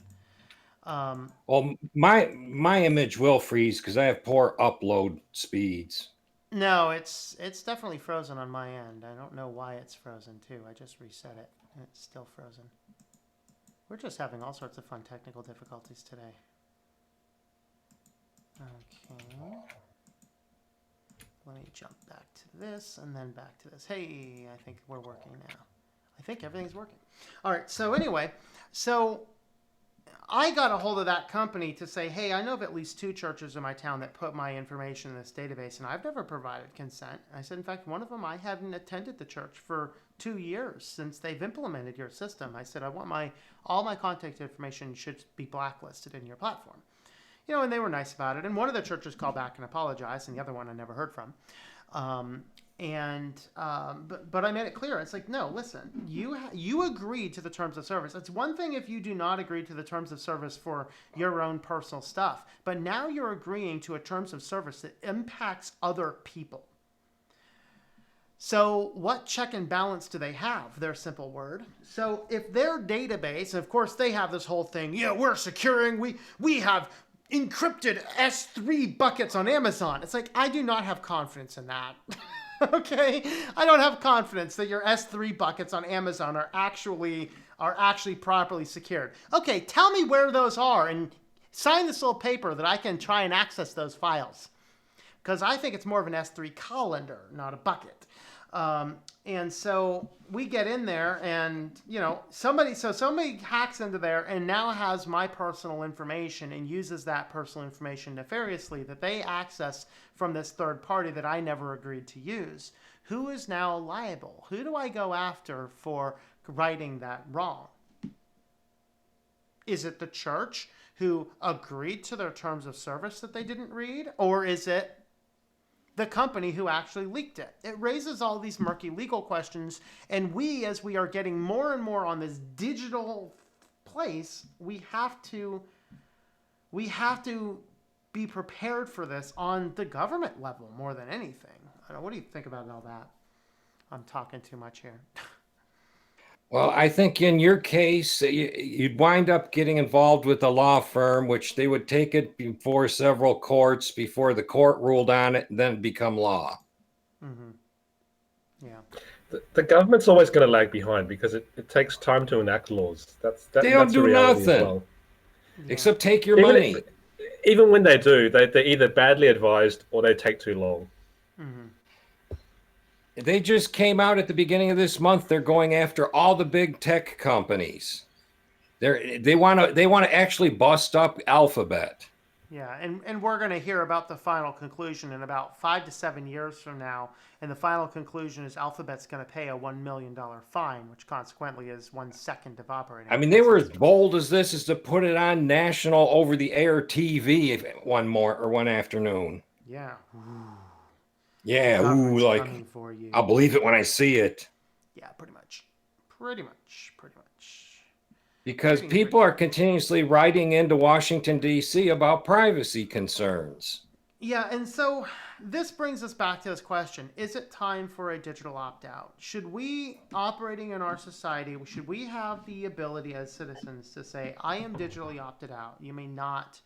Speaker 2: Well, my image will freeze because I have poor upload speeds.
Speaker 1: No, it's definitely frozen on my end. I don't know why it's frozen too. I just reset it and it's still frozen. We're just having all sorts of fun technical difficulties today. Okay. Let me jump back to this and then back to this. Hey, I think we're working now. I think everything's working. All right, so anyway, so I got a hold of that company to say, hey, I know of at least 2 churches in my town that put my information in this database, and I've never provided consent. I said, in fact, one of them, I haven't attended the church for 2 years since they've implemented your system. I said, I want all my contact information should be blacklisted in your platform. And they were nice about it. And one of the churches called back and apologized, and the other one I never heard from. But I made it clear. It's like, no, listen, you agreed to the terms of service. It's one thing if you do not agree to the terms of service for your own personal stuff, but now you're agreeing to a terms of service that impacts other people. So what check and balance do they have? Their simple word. So if their database, and of course they have this whole thing, we're securing, we have encrypted S3 buckets on Amazon. It's like, I do not have confidence in that. Okay, I don't have confidence that your S3 buckets on Amazon are actually properly secured. Okay, tell me where those are and sign this little paper that I can try and access those files. Because I think it's more of an S3 colander, not a bucket. And so we get in there and, somebody hacks into there and now has my personal information and uses that personal information nefariously that they access from this third party that I never agreed to use. Who is now liable? Who do I go after for righting that wrong? Is it the church who agreed to their terms of service that they didn't read? Or is it the company who actually leaked it? It raises all these murky legal questions. And we, as we are getting more and more on this digital place, we have to be prepared for this on the government level more than anything. I don't know, what do you think about all that? I'm talking too much here.
Speaker 2: Well, I think in your case, you'd wind up getting involved with a law firm, which they would take it before several courts before the court ruled on it, and then become law.
Speaker 1: Mm-hmm. Yeah.
Speaker 3: The government's always going to lag behind because it takes time to enact laws.
Speaker 2: They don't
Speaker 3: That's a
Speaker 2: do
Speaker 3: reality
Speaker 2: nothing
Speaker 3: as well.
Speaker 2: except take your
Speaker 3: Even
Speaker 2: money.
Speaker 3: even when they do, they're either badly advised or they take too long.
Speaker 1: Mm-hmm.
Speaker 2: They just came out at the beginning of this month. They're going after all the big tech companies. They want to actually bust up Alphabet.
Speaker 1: Yeah, and we're going to hear about the final conclusion in about 5 to 7 years from now. And the final conclusion is Alphabet's going to pay a $1 million fine, which consequently is 1 second of operating.
Speaker 2: I mean, they were as bold as this as to put it on national over-the-air TV one afternoon.
Speaker 1: Yeah.
Speaker 2: Yeah,
Speaker 1: Government's
Speaker 2: like
Speaker 1: coming for you.
Speaker 2: I'll believe it when I see it.
Speaker 1: Yeah, pretty much.
Speaker 2: Because people are continuously writing into Washington, D.C. about privacy concerns.
Speaker 1: Yeah, and so this brings us back to this question. Is it time for a digital opt-out? Should we, operating in our society, should we have the ability as citizens to say, I am digitally opted out. You may not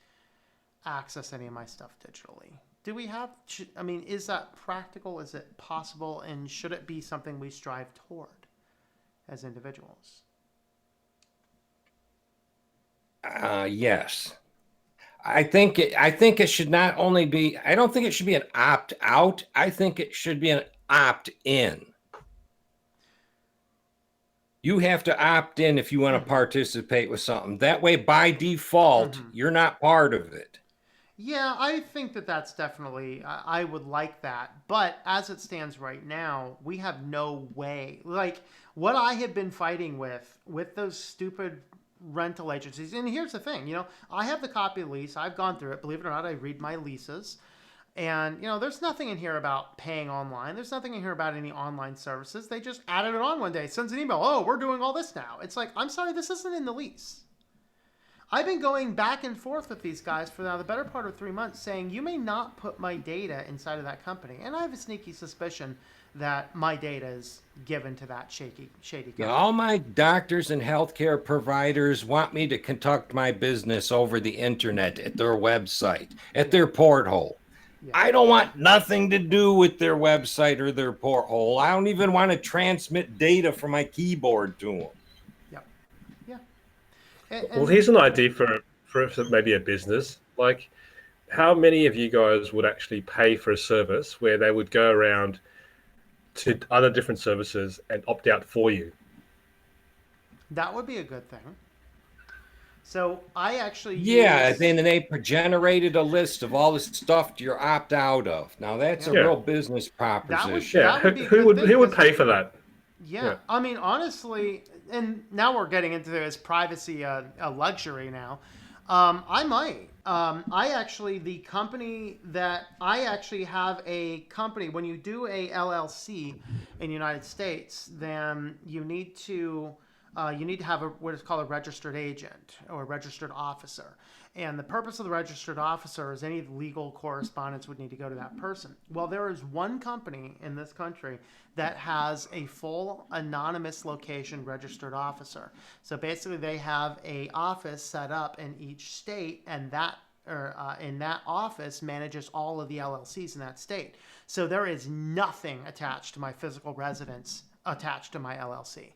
Speaker 1: access any of my stuff digitally. Do we have, I mean, is that practical? Is it possible? And should it be something we strive toward as individuals?
Speaker 2: Yes. I think it should not only be, I don't think it should be an opt-out. I think it should be an opt-in. You have to opt in if you want to participate with something. That way, by default, you're not part of it.
Speaker 1: Yeah, I think that that's definitely, I would like that. But as it stands right now, we have no way. Like, what I have been fighting with those stupid rental agencies, and here's the thing, you know, I have the copy of the lease. I've gone through it. Believe it or not, I read my leases. And, you know, there's nothing in here about paying online. There's nothing in here about any online services. They just added it on one day. Sends an email. Oh, we're doing all this now. It's like, I'm sorry, this isn't in the lease. I've been going back and forth with these guys for now the better part of 3 months saying, you may not put my data inside of that company. And I have a sneaky suspicion that my data is given to that shady company.
Speaker 2: Yeah, all my doctors and healthcare providers want me to conduct my business over the internet at their website, at their porthole. Yeah. I don't want nothing to do with their website or their porthole. I don't even want to transmit data from my keyboard to them.
Speaker 3: Well, here's an idea for maybe a business. Like, how many of you guys would actually pay for a service where they would go around to other different services and opt out for you?
Speaker 1: That would be a good thing. So I actually
Speaker 2: then they generated a list of all the stuff you're opt out of. Now that's a real business proposition.
Speaker 3: Who would pay for that?
Speaker 1: Yeah, I mean, honestly, and now we're getting into this privacy a luxury now. I might. The company that I actually have a company, when you do a LLC in the United States, then you need to have what is called a registered agent or a registered officer. And the purpose of the registered officer is any legal correspondence would need to go to that person. Well, there is one company in this country that has a full anonymous location registered officer. So basically they have a office set up in each state, and that in that office manages all of the LLCs in that state. So there is nothing attached to my physical residence attached to my LLC.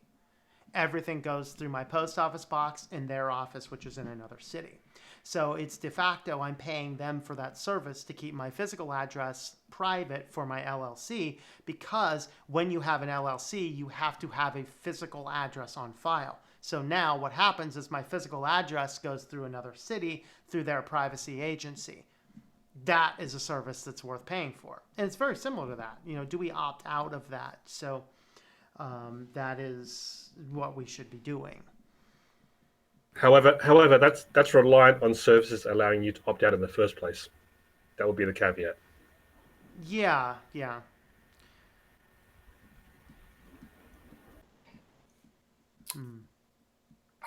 Speaker 1: Everything goes through my post office box in their office, which is in another city. So it's de facto, I'm paying them for that service to keep my physical address private for my LLC, because when you have an LLC, you have to have a physical address on file. So now what happens is my physical address goes through another city through their privacy agency. That is a service that's worth paying for. And it's very similar to that. You know, do we opt out of that? So that is what we should be doing.
Speaker 3: However, that's reliant on services allowing you to opt out in the first place. That would be the caveat.
Speaker 1: Yeah, yeah.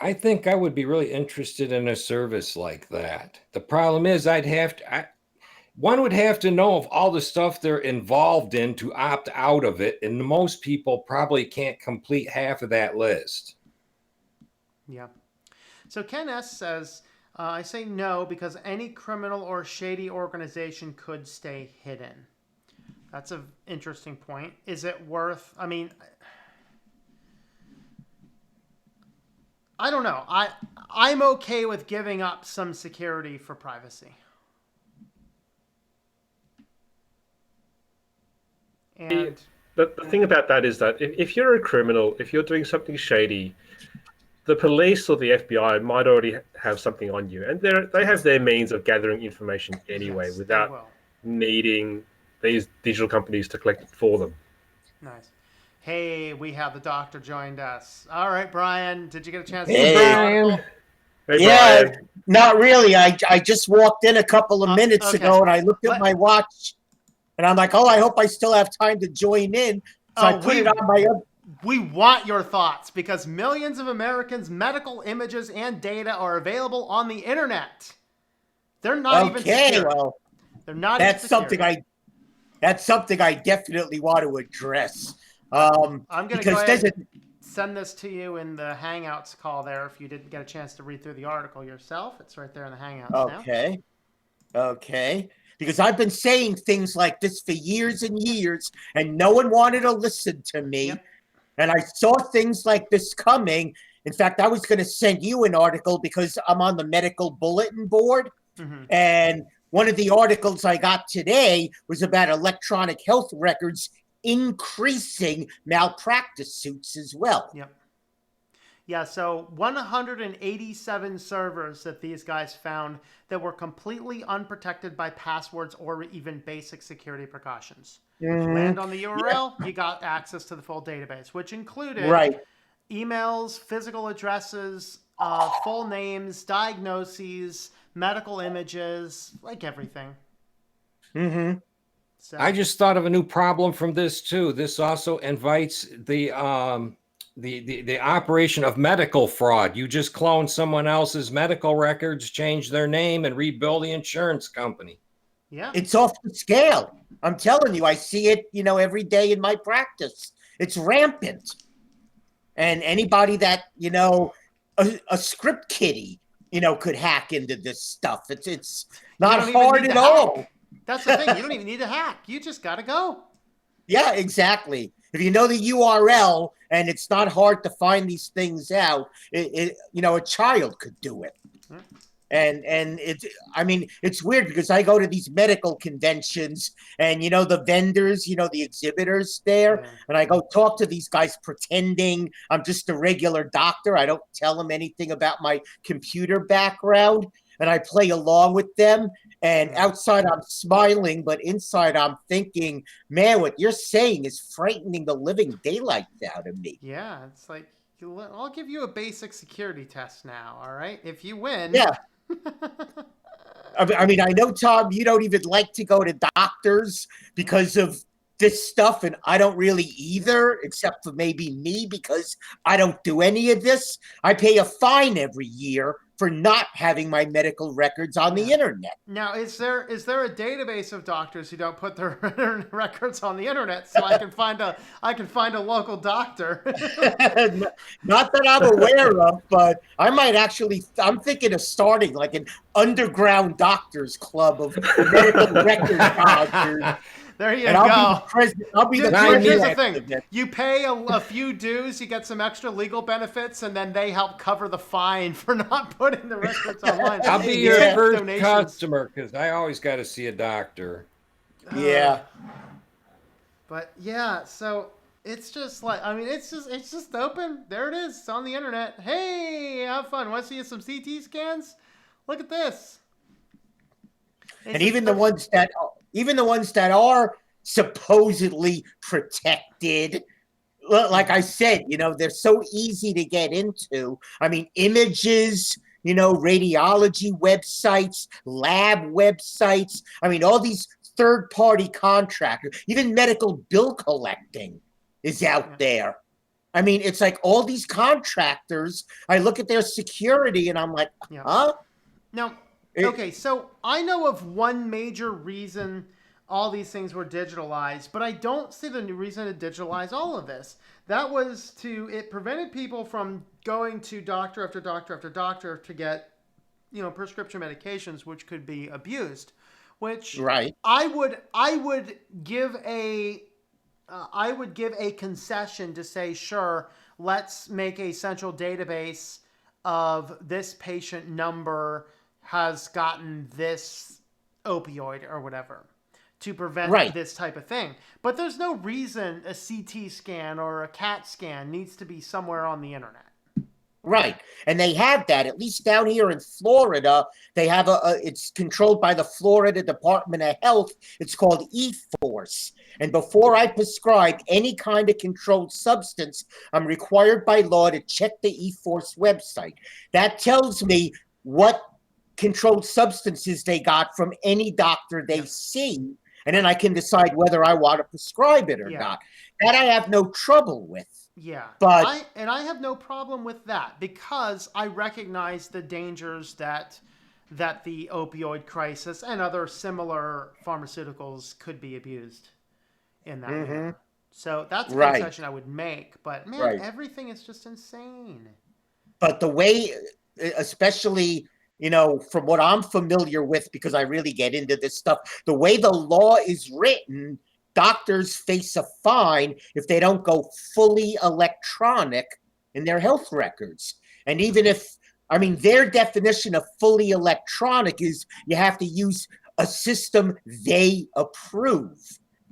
Speaker 2: I think I would be really interested in a service like that. The problem is one would have to know of all the stuff they're involved in to opt out of it, and most people probably can't complete half of that list.
Speaker 1: Yeah. So Ken S says, I say no because any criminal or shady organization could stay hidden. That's an interesting point. Is it worth, I mean, I don't know. I'm okay with giving up some security for privacy. And
Speaker 3: The thing about that is that if you're a criminal, if you're doing something shady, the police or the FBI might already have something on you, and they have their means of gathering information anyway
Speaker 1: yes, they
Speaker 3: without
Speaker 1: will.
Speaker 3: needing these digital companies to collect it for them.
Speaker 1: Nice. Hey, we have the doctor joined us. All right, Brian, did you get a chance to
Speaker 2: Hey,
Speaker 1: read the
Speaker 2: Brian.
Speaker 1: article?
Speaker 3: Hey,
Speaker 4: Yeah,
Speaker 3: Brian.
Speaker 4: not really. I just walked in a couple of minutes
Speaker 1: okay.
Speaker 4: ago, and I looked at my watch, and I'm like, oh, I hope I still have time to join in. So I put it on my other.
Speaker 1: We want your thoughts because millions of Americans' medical images and data are available on the internet. They're not even secure.
Speaker 4: Well,
Speaker 1: they're not.
Speaker 4: That's
Speaker 1: even
Speaker 4: something That's something I definitely want to address.
Speaker 1: I'm going to go ahead and
Speaker 4: a,
Speaker 1: send this to you in the Hangouts call there. If you didn't get a chance to read through the article yourself, it's right there in the Hangouts now.
Speaker 4: Okay. Because I've been saying things like this for years and years, and no one wanted to listen to me.
Speaker 1: Yep.
Speaker 4: And I saw things like this coming. In fact, I was going to send you an article because I'm on the medical bulletin board.
Speaker 1: Mm-hmm.
Speaker 4: And one of the articles I got today was about electronic health records increasing malpractice suits as well.
Speaker 1: Yep. Yeah, so 187 servers that these guys found that were completely unprotected by passwords or even basic security precautions.
Speaker 4: Mm-hmm.
Speaker 1: You land on the URL, you got access to the full database, which included emails, physical addresses, full names, diagnoses, medical images, like everything.
Speaker 4: Mm-hmm.
Speaker 1: So,
Speaker 2: I just thought of a new problem from this too. This also invites the operation of medical fraud. You just clone someone else's medical records, change their name, and rebuild the insurance company.
Speaker 1: Yeah,
Speaker 4: it's off the scale. I'm telling you, I see it, every day in my practice. It's rampant. And anybody that, a script kiddie, could hack into this stuff. It's not hard at all.
Speaker 1: That's the thing. You don't even need to hack. You just got to go.
Speaker 4: Yeah, exactly. If you know the URL and it's not hard to find these things out, a child could do it. And it's weird because I go to these medical conventions and, the vendors, the exhibitors there, and I go talk to these guys pretending I'm just a regular doctor. I don't tell them anything about my computer background, and I play along with them. And outside I'm smiling, but inside I'm thinking, man, what you're saying is frightening the living daylights out of me.
Speaker 1: Yeah, it's like, I'll give you a basic security test now, all right? If you win.
Speaker 4: Yeah. I mean, I know, Tom, you don't even like to go to doctors because of this stuff, and I don't really either, except for maybe me, because I don't do any of this. I pay a fine every year for not having my medical records on the internet.
Speaker 1: Now, is there a database of doctors who don't put their records on the internet so I can find a local doctor?
Speaker 4: Not that I'm aware of, but I might actually. I'm thinking of starting like an underground doctors club of medical record doctors.
Speaker 1: There you
Speaker 4: and
Speaker 1: go.
Speaker 4: I'll be the
Speaker 1: president. Here's the thing.
Speaker 4: Of
Speaker 1: you pay a few dues, you get some extra legal benefits, and then they help cover the fine for not putting the records online.
Speaker 2: I'll be your first customer because I always got to see a doctor.
Speaker 4: Yeah.
Speaker 1: But yeah, so it's just like, I mean, it's just open. There it is. It's on the internet. Hey, have fun. Want to see some CT scans? Look at this.
Speaker 4: And even the ones that are supposedly protected, like I said, they're so easy to get into. I mean, images, radiology websites, lab websites. I mean, all these third-party contractors, even medical bill collecting is out there. I mean, it's like all these contractors, I look at their security and I'm like, huh?
Speaker 1: Now, okay, so I know of one major reason all these things were digitalized, but I don't see the reason to digitalize all of this. That was it prevented people from going to doctor after doctor after doctor to get, prescription medications, which could be abused, which
Speaker 4: right.
Speaker 1: I would give a concession to say, sure, let's make a central database of this patient number has gotten this opioid or whatever to prevent this type of thing. But there's no reason a CT scan or a CAT scan needs to be somewhere on the internet.
Speaker 4: Right. And they have that, at least down here in Florida, they have it's controlled by the Florida Department of Health. It's called eForce. And before I prescribe any kind of controlled substance, I'm required by law to check the eForce website. That tells me what controlled substances they got from any doctor they see. And then I can decide whether I want to prescribe it or not. That I have no trouble with.
Speaker 1: Yeah,
Speaker 4: but
Speaker 1: I have no problem with that because I recognize the dangers that the opioid crisis and other similar pharmaceuticals could be abused in that manner. So that's a concession I would make. But man, everything is just insane.
Speaker 4: But the way, especially, from what I'm familiar with, because I really get into this stuff, the way the law is written, doctors face a fine if they don't go fully electronic in their health records. And even if, their definition of fully electronic is you have to use a system they approve.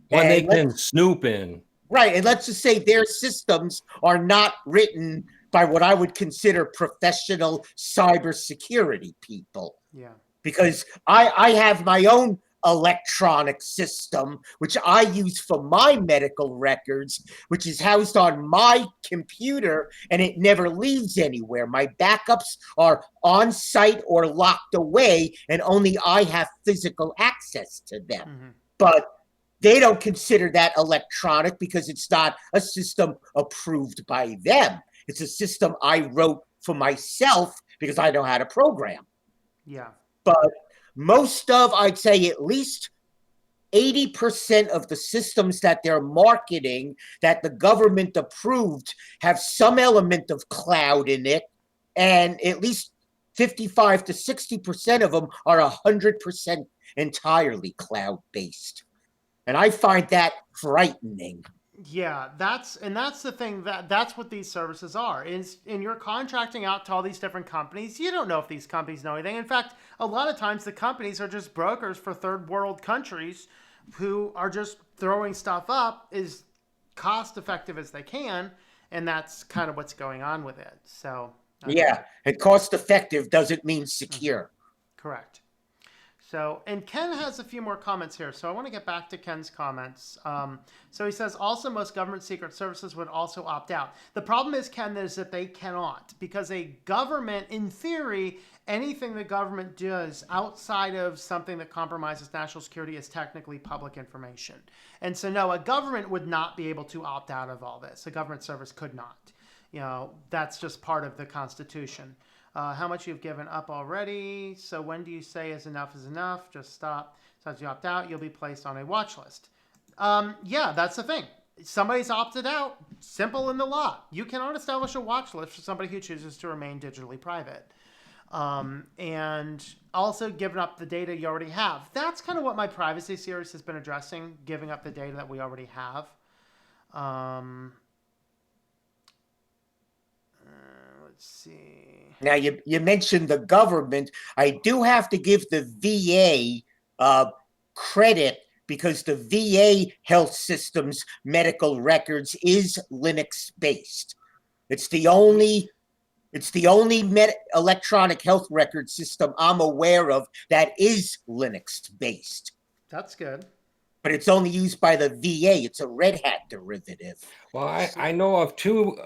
Speaker 2: When they can snoop in.
Speaker 4: Right. And let's just say their systems are not written by what I would consider professional cybersecurity people.
Speaker 1: Yeah.
Speaker 4: Because I have my own electronic system, which I use for my medical records, which is housed on my computer, and it never leaves anywhere. My backups are on site or locked away, and only I have physical access to them. But they don't consider that electronic because it's not a system approved by them. It's a system I wrote for myself because I know how to program.
Speaker 1: Yeah.
Speaker 4: But most of, I'd say at least 80% of the systems that they're marketing that the government approved have some element of cloud in it. And at least 55 to 60% of them are 100% entirely cloud-based. And I find that frightening.
Speaker 1: Yeah, that's the thing, that's what these services are. And you're contracting out to all these different companies. You don't know if these companies know anything. In fact, a lot of times the companies are just brokers for third world countries who are just throwing stuff up as cost effective as they can, and that's kind of what's going on with it. So
Speaker 4: yeah, and cost effective doesn't mean secure.
Speaker 1: Correct. So, and Ken has a few more comments here. So I want to get back to Ken's comments. So he says, also, most government secret services would also opt out. The problem is, Ken, is that they cannot, because a government, in theory, anything the government does outside of something that compromises national security is technically public information. And so, no, a government would not be able to opt out of all this. A government service could not. That's just part of the Constitution. How much you've given up already. So when do you say is enough is enough? Just stop. So as you opt out, you'll be placed on a watch list. Yeah, that's the thing. Somebody's opted out. Simple in the law. You cannot establish a watch list for somebody who chooses to remain digitally private. And also giving up the data you already have. That's kind of what my privacy series has been addressing, giving up the data that we already have. Let's see.
Speaker 4: Now, you mentioned the government. I do have to give the VA credit because the VA health system's medical records is Linux-based. It's the only electronic health record system I'm aware of that is Linux-based.
Speaker 1: That's good.
Speaker 4: but it's only used by the VA. It's a Red Hat derivative.
Speaker 2: Well, I know of two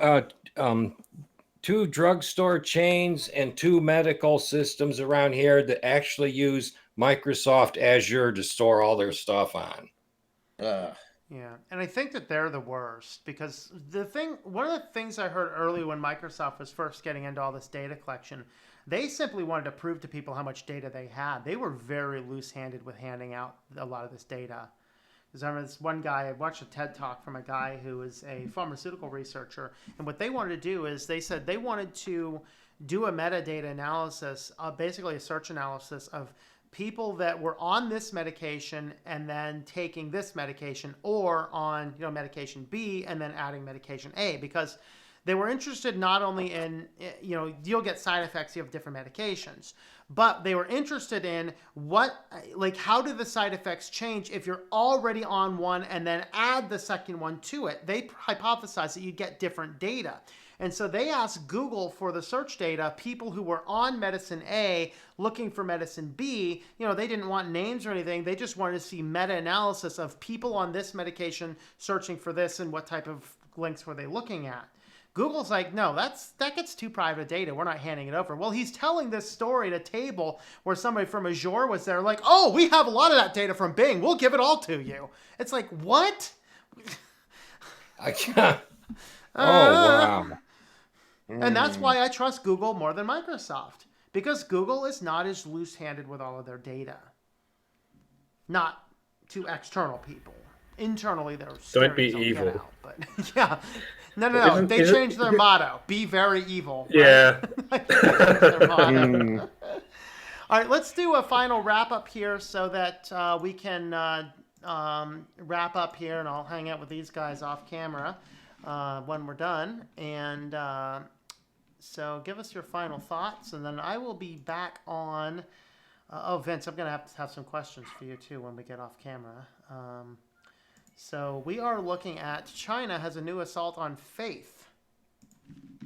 Speaker 2: drugstore chains and two medical systems around here that actually use Microsoft Azure to store all their stuff on.
Speaker 1: Yeah, and I think that they're the worst because one of the things I heard early when Microsoft was first getting into all this data collection, they simply wanted to prove to people how much data they had. They were very loose-handed with handing out a lot of this data. Because I remember this one guy, I watched a TED Talk from a guy who was a pharmaceutical researcher, and what they wanted to do is they said they wanted to do a metadata analysis, basically a search analysis of people that were on this medication and then taking this medication, or on medication B and then adding medication A, because they were interested not only in, you'll get side effects, you have different medications, but they were interested in how do the side effects change if you're already on one and then add the second one to it. They hypothesized that you get different data. And so they asked Google for the search data, people who were on medicine A looking for medicine B. They didn't want names or anything. They just wanted to see meta-analysis of people on this medication searching for this and what type of links were they looking at. Google's like, no, that gets too private data. We're not handing it over. Well, he's telling this story at a table where somebody from Azure was there like, oh, we have a lot of that data from Bing. We'll give it all to you. It's like, what?
Speaker 2: I can't. Oh, wow.
Speaker 1: And that's why I trust Google more than Microsoft, because Google is not as loose-handed with all of their data. Not to external people. Internally, they're
Speaker 3: don't be evil.
Speaker 1: out, but yeah. No. They changed their motto. Be very evil. Right?
Speaker 3: Yeah.
Speaker 1: Their motto. All right, let's do a final wrap-up here so that we can wrap up here, and I'll hang out with these guys off camera when we're done. And so give us your final thoughts, and then I will be back on... Vince, I'm going to have some questions for you, too, when we get off camera. So we are looking at China has a new assault on faith.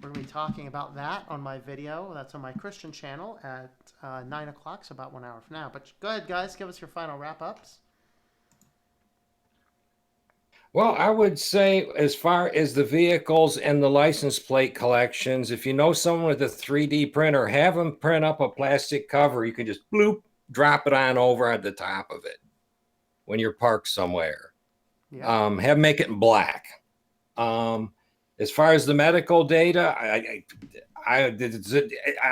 Speaker 1: We're going to be talking about that on my video. That's on my Christian channel at 9 o'clock, so about 1 hour from now. But go ahead, guys. Give us your final wrap-ups.
Speaker 2: Well, I would say as far as the vehicles and the license plate collections, if you know someone with a 3D printer, have them print up a plastic cover. You can just bloop, drop it on over at the top of it when you're parked somewhere. Yeah. Have them make it in black. As far as the medical data, I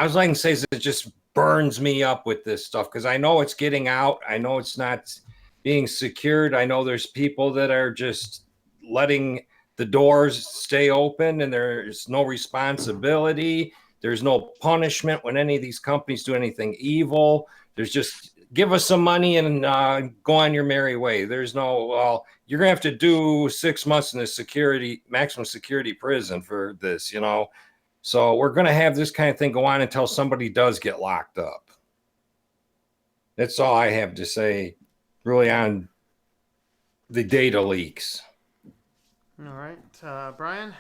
Speaker 2: was like to say is it just burns me up with this stuff because I know it's getting out. I know it's not being secured. I know there's people that are just letting the doors stay open and there's no responsibility. There's no punishment when any of these companies do anything evil. There's just give us some money and go on your merry way. There's no, well, you're going to have to do 6 months in a maximum security prison for this, So we're going to have this kind of thing go on until somebody does get locked up. That's all I have to say really on the data leaks.
Speaker 1: All right. Brian?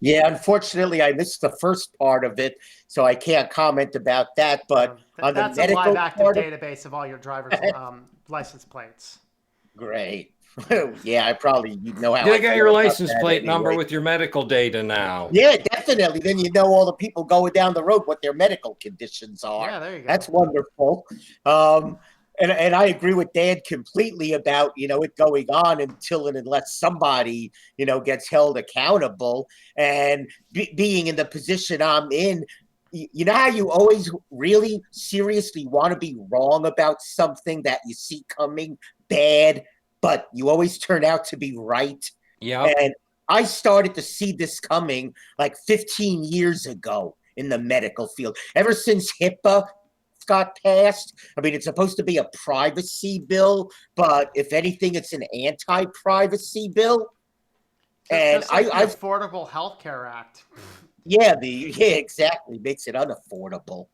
Speaker 4: Yeah, unfortunately, I missed the first part of it, so I can't comment about that. But on the
Speaker 1: that's
Speaker 4: medical
Speaker 1: a live active
Speaker 4: part
Speaker 1: database of all your driver's license plates.
Speaker 4: Great. Yeah, I probably know how.
Speaker 2: I got your license plate number with your medical data now.
Speaker 4: Yeah, definitely. Then you know all the people going down the road, what their medical conditions are.
Speaker 1: Yeah, there you go.
Speaker 4: That's wonderful. And I agree with Dan completely about, it going on until and unless somebody, gets held accountable. And being in the position I'm in, you know how you always really seriously want to be wrong about something that you see coming bad, but you always turn out to be right?
Speaker 2: Yeah.
Speaker 4: And I started to see this coming like 15 years ago in the medical field. Ever since HIPAA got passed. I mean, it's supposed to be a privacy bill, but if anything, it's an anti-privacy bill. And
Speaker 1: just like the Affordable Health Care Act.
Speaker 4: Yeah, exactly. Makes it unaffordable.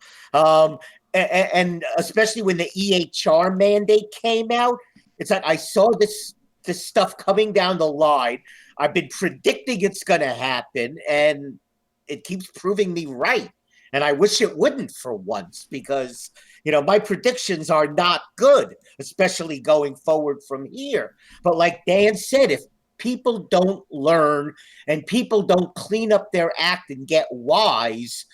Speaker 4: And especially when the EHR mandate came out, it's like I saw this stuff coming down the line. I've been predicting it's going to happen, and it keeps proving me right. And I wish it wouldn't for once, because, my predictions are not good, especially going forward from here. But like Dan said, if people don't learn and people don't clean up their act and get wise,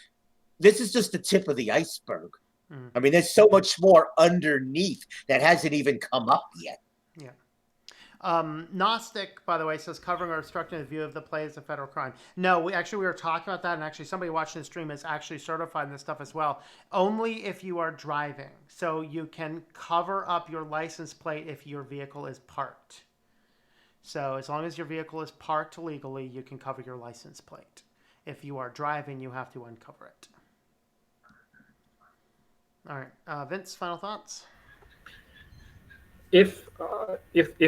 Speaker 4: this is just the tip of the iceberg. I mean, there's so much more underneath that hasn't even come up yet.
Speaker 1: Yeah. Gnostic, by the way, says covering or obstructing the view of the play is a federal crime. No, we were talking about that, and actually somebody watching the stream is actually certified in this stuff as well. Only if you are driving. So you can cover up your license plate if your vehicle is parked. So as long as your vehicle is parked legally, you can cover your license plate. If you are driving, you have to uncover it. All right, Vince, final thoughts?
Speaker 3: If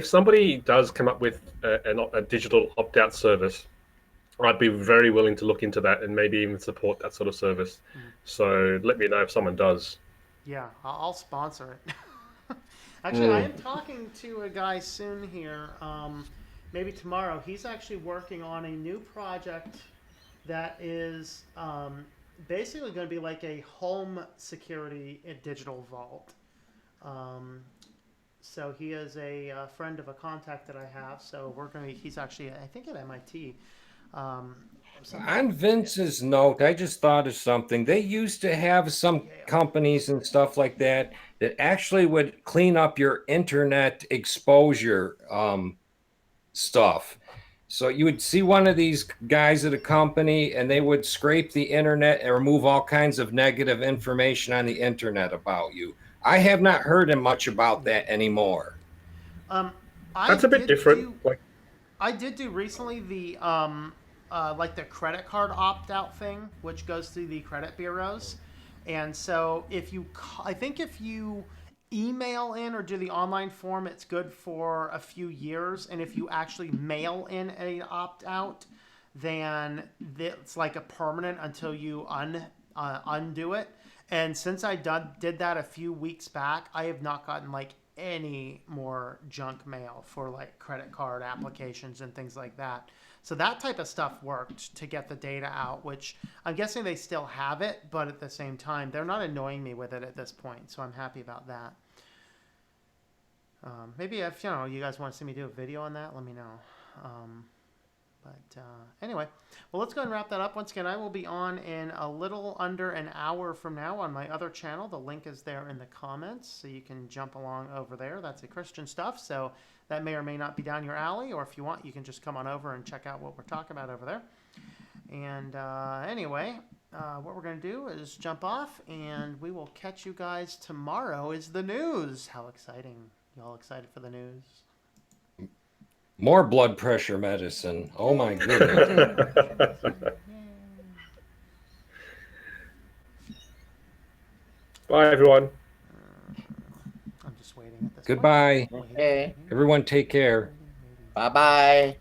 Speaker 3: somebody does come up with a digital opt-out service, I'd be very willing to look into that and maybe even support that sort of service. So let me know if someone does.
Speaker 1: Yeah, I'll sponsor it. Actually, I am talking to a guy soon here, maybe tomorrow. He's actually working on a new project that is basically going to be like a home security digital vault. So he is a friend of a contact that I have. So he's actually, I think, at MIT.
Speaker 2: On Vince's note, I just thought of something. They used to have some companies and stuff like that actually would clean up your internet exposure stuff. So you would see one of these guys at a company and they would scrape the internet and remove all kinds of negative information on the internet about you. I have not heard much about that anymore.
Speaker 3: That's a bit different.
Speaker 1: I did do recently the like the credit card opt-out thing, which goes through the credit bureaus. And so I think if you email in or do the online form, it's good for a few years. And if you actually mail in an opt-out, then it's like a permanent until you undo it. And since I did that a few weeks back, I have not gotten like any more junk mail for like credit card applications and things like that. So that type of stuff worked to get the data out, which I'm guessing they still have it, but at the same time, they're not annoying me with it at this point. So I'm happy about that. Maybe if you guys want to see me do a video on that, let me know. But anyway, well, let's go and wrap that up. Once again, I will be on in a little under an hour from now on my other channel. The link is there in the comments, so you can jump along over there. That's a Christian stuff, so that may or may not be down your alley, or if you want, you can just come on over and check out what we're talking about over there. And anyway, what we're going to do is jump off, and we will catch you guys tomorrow is the news. How exciting. You all excited for the news?
Speaker 2: More blood pressure medicine. Oh my goodness.
Speaker 3: Bye, everyone.
Speaker 1: I'm just waiting at this
Speaker 2: Goodbye.
Speaker 1: point.
Speaker 4: Okay.
Speaker 2: Everyone take care.
Speaker 4: Bye-bye.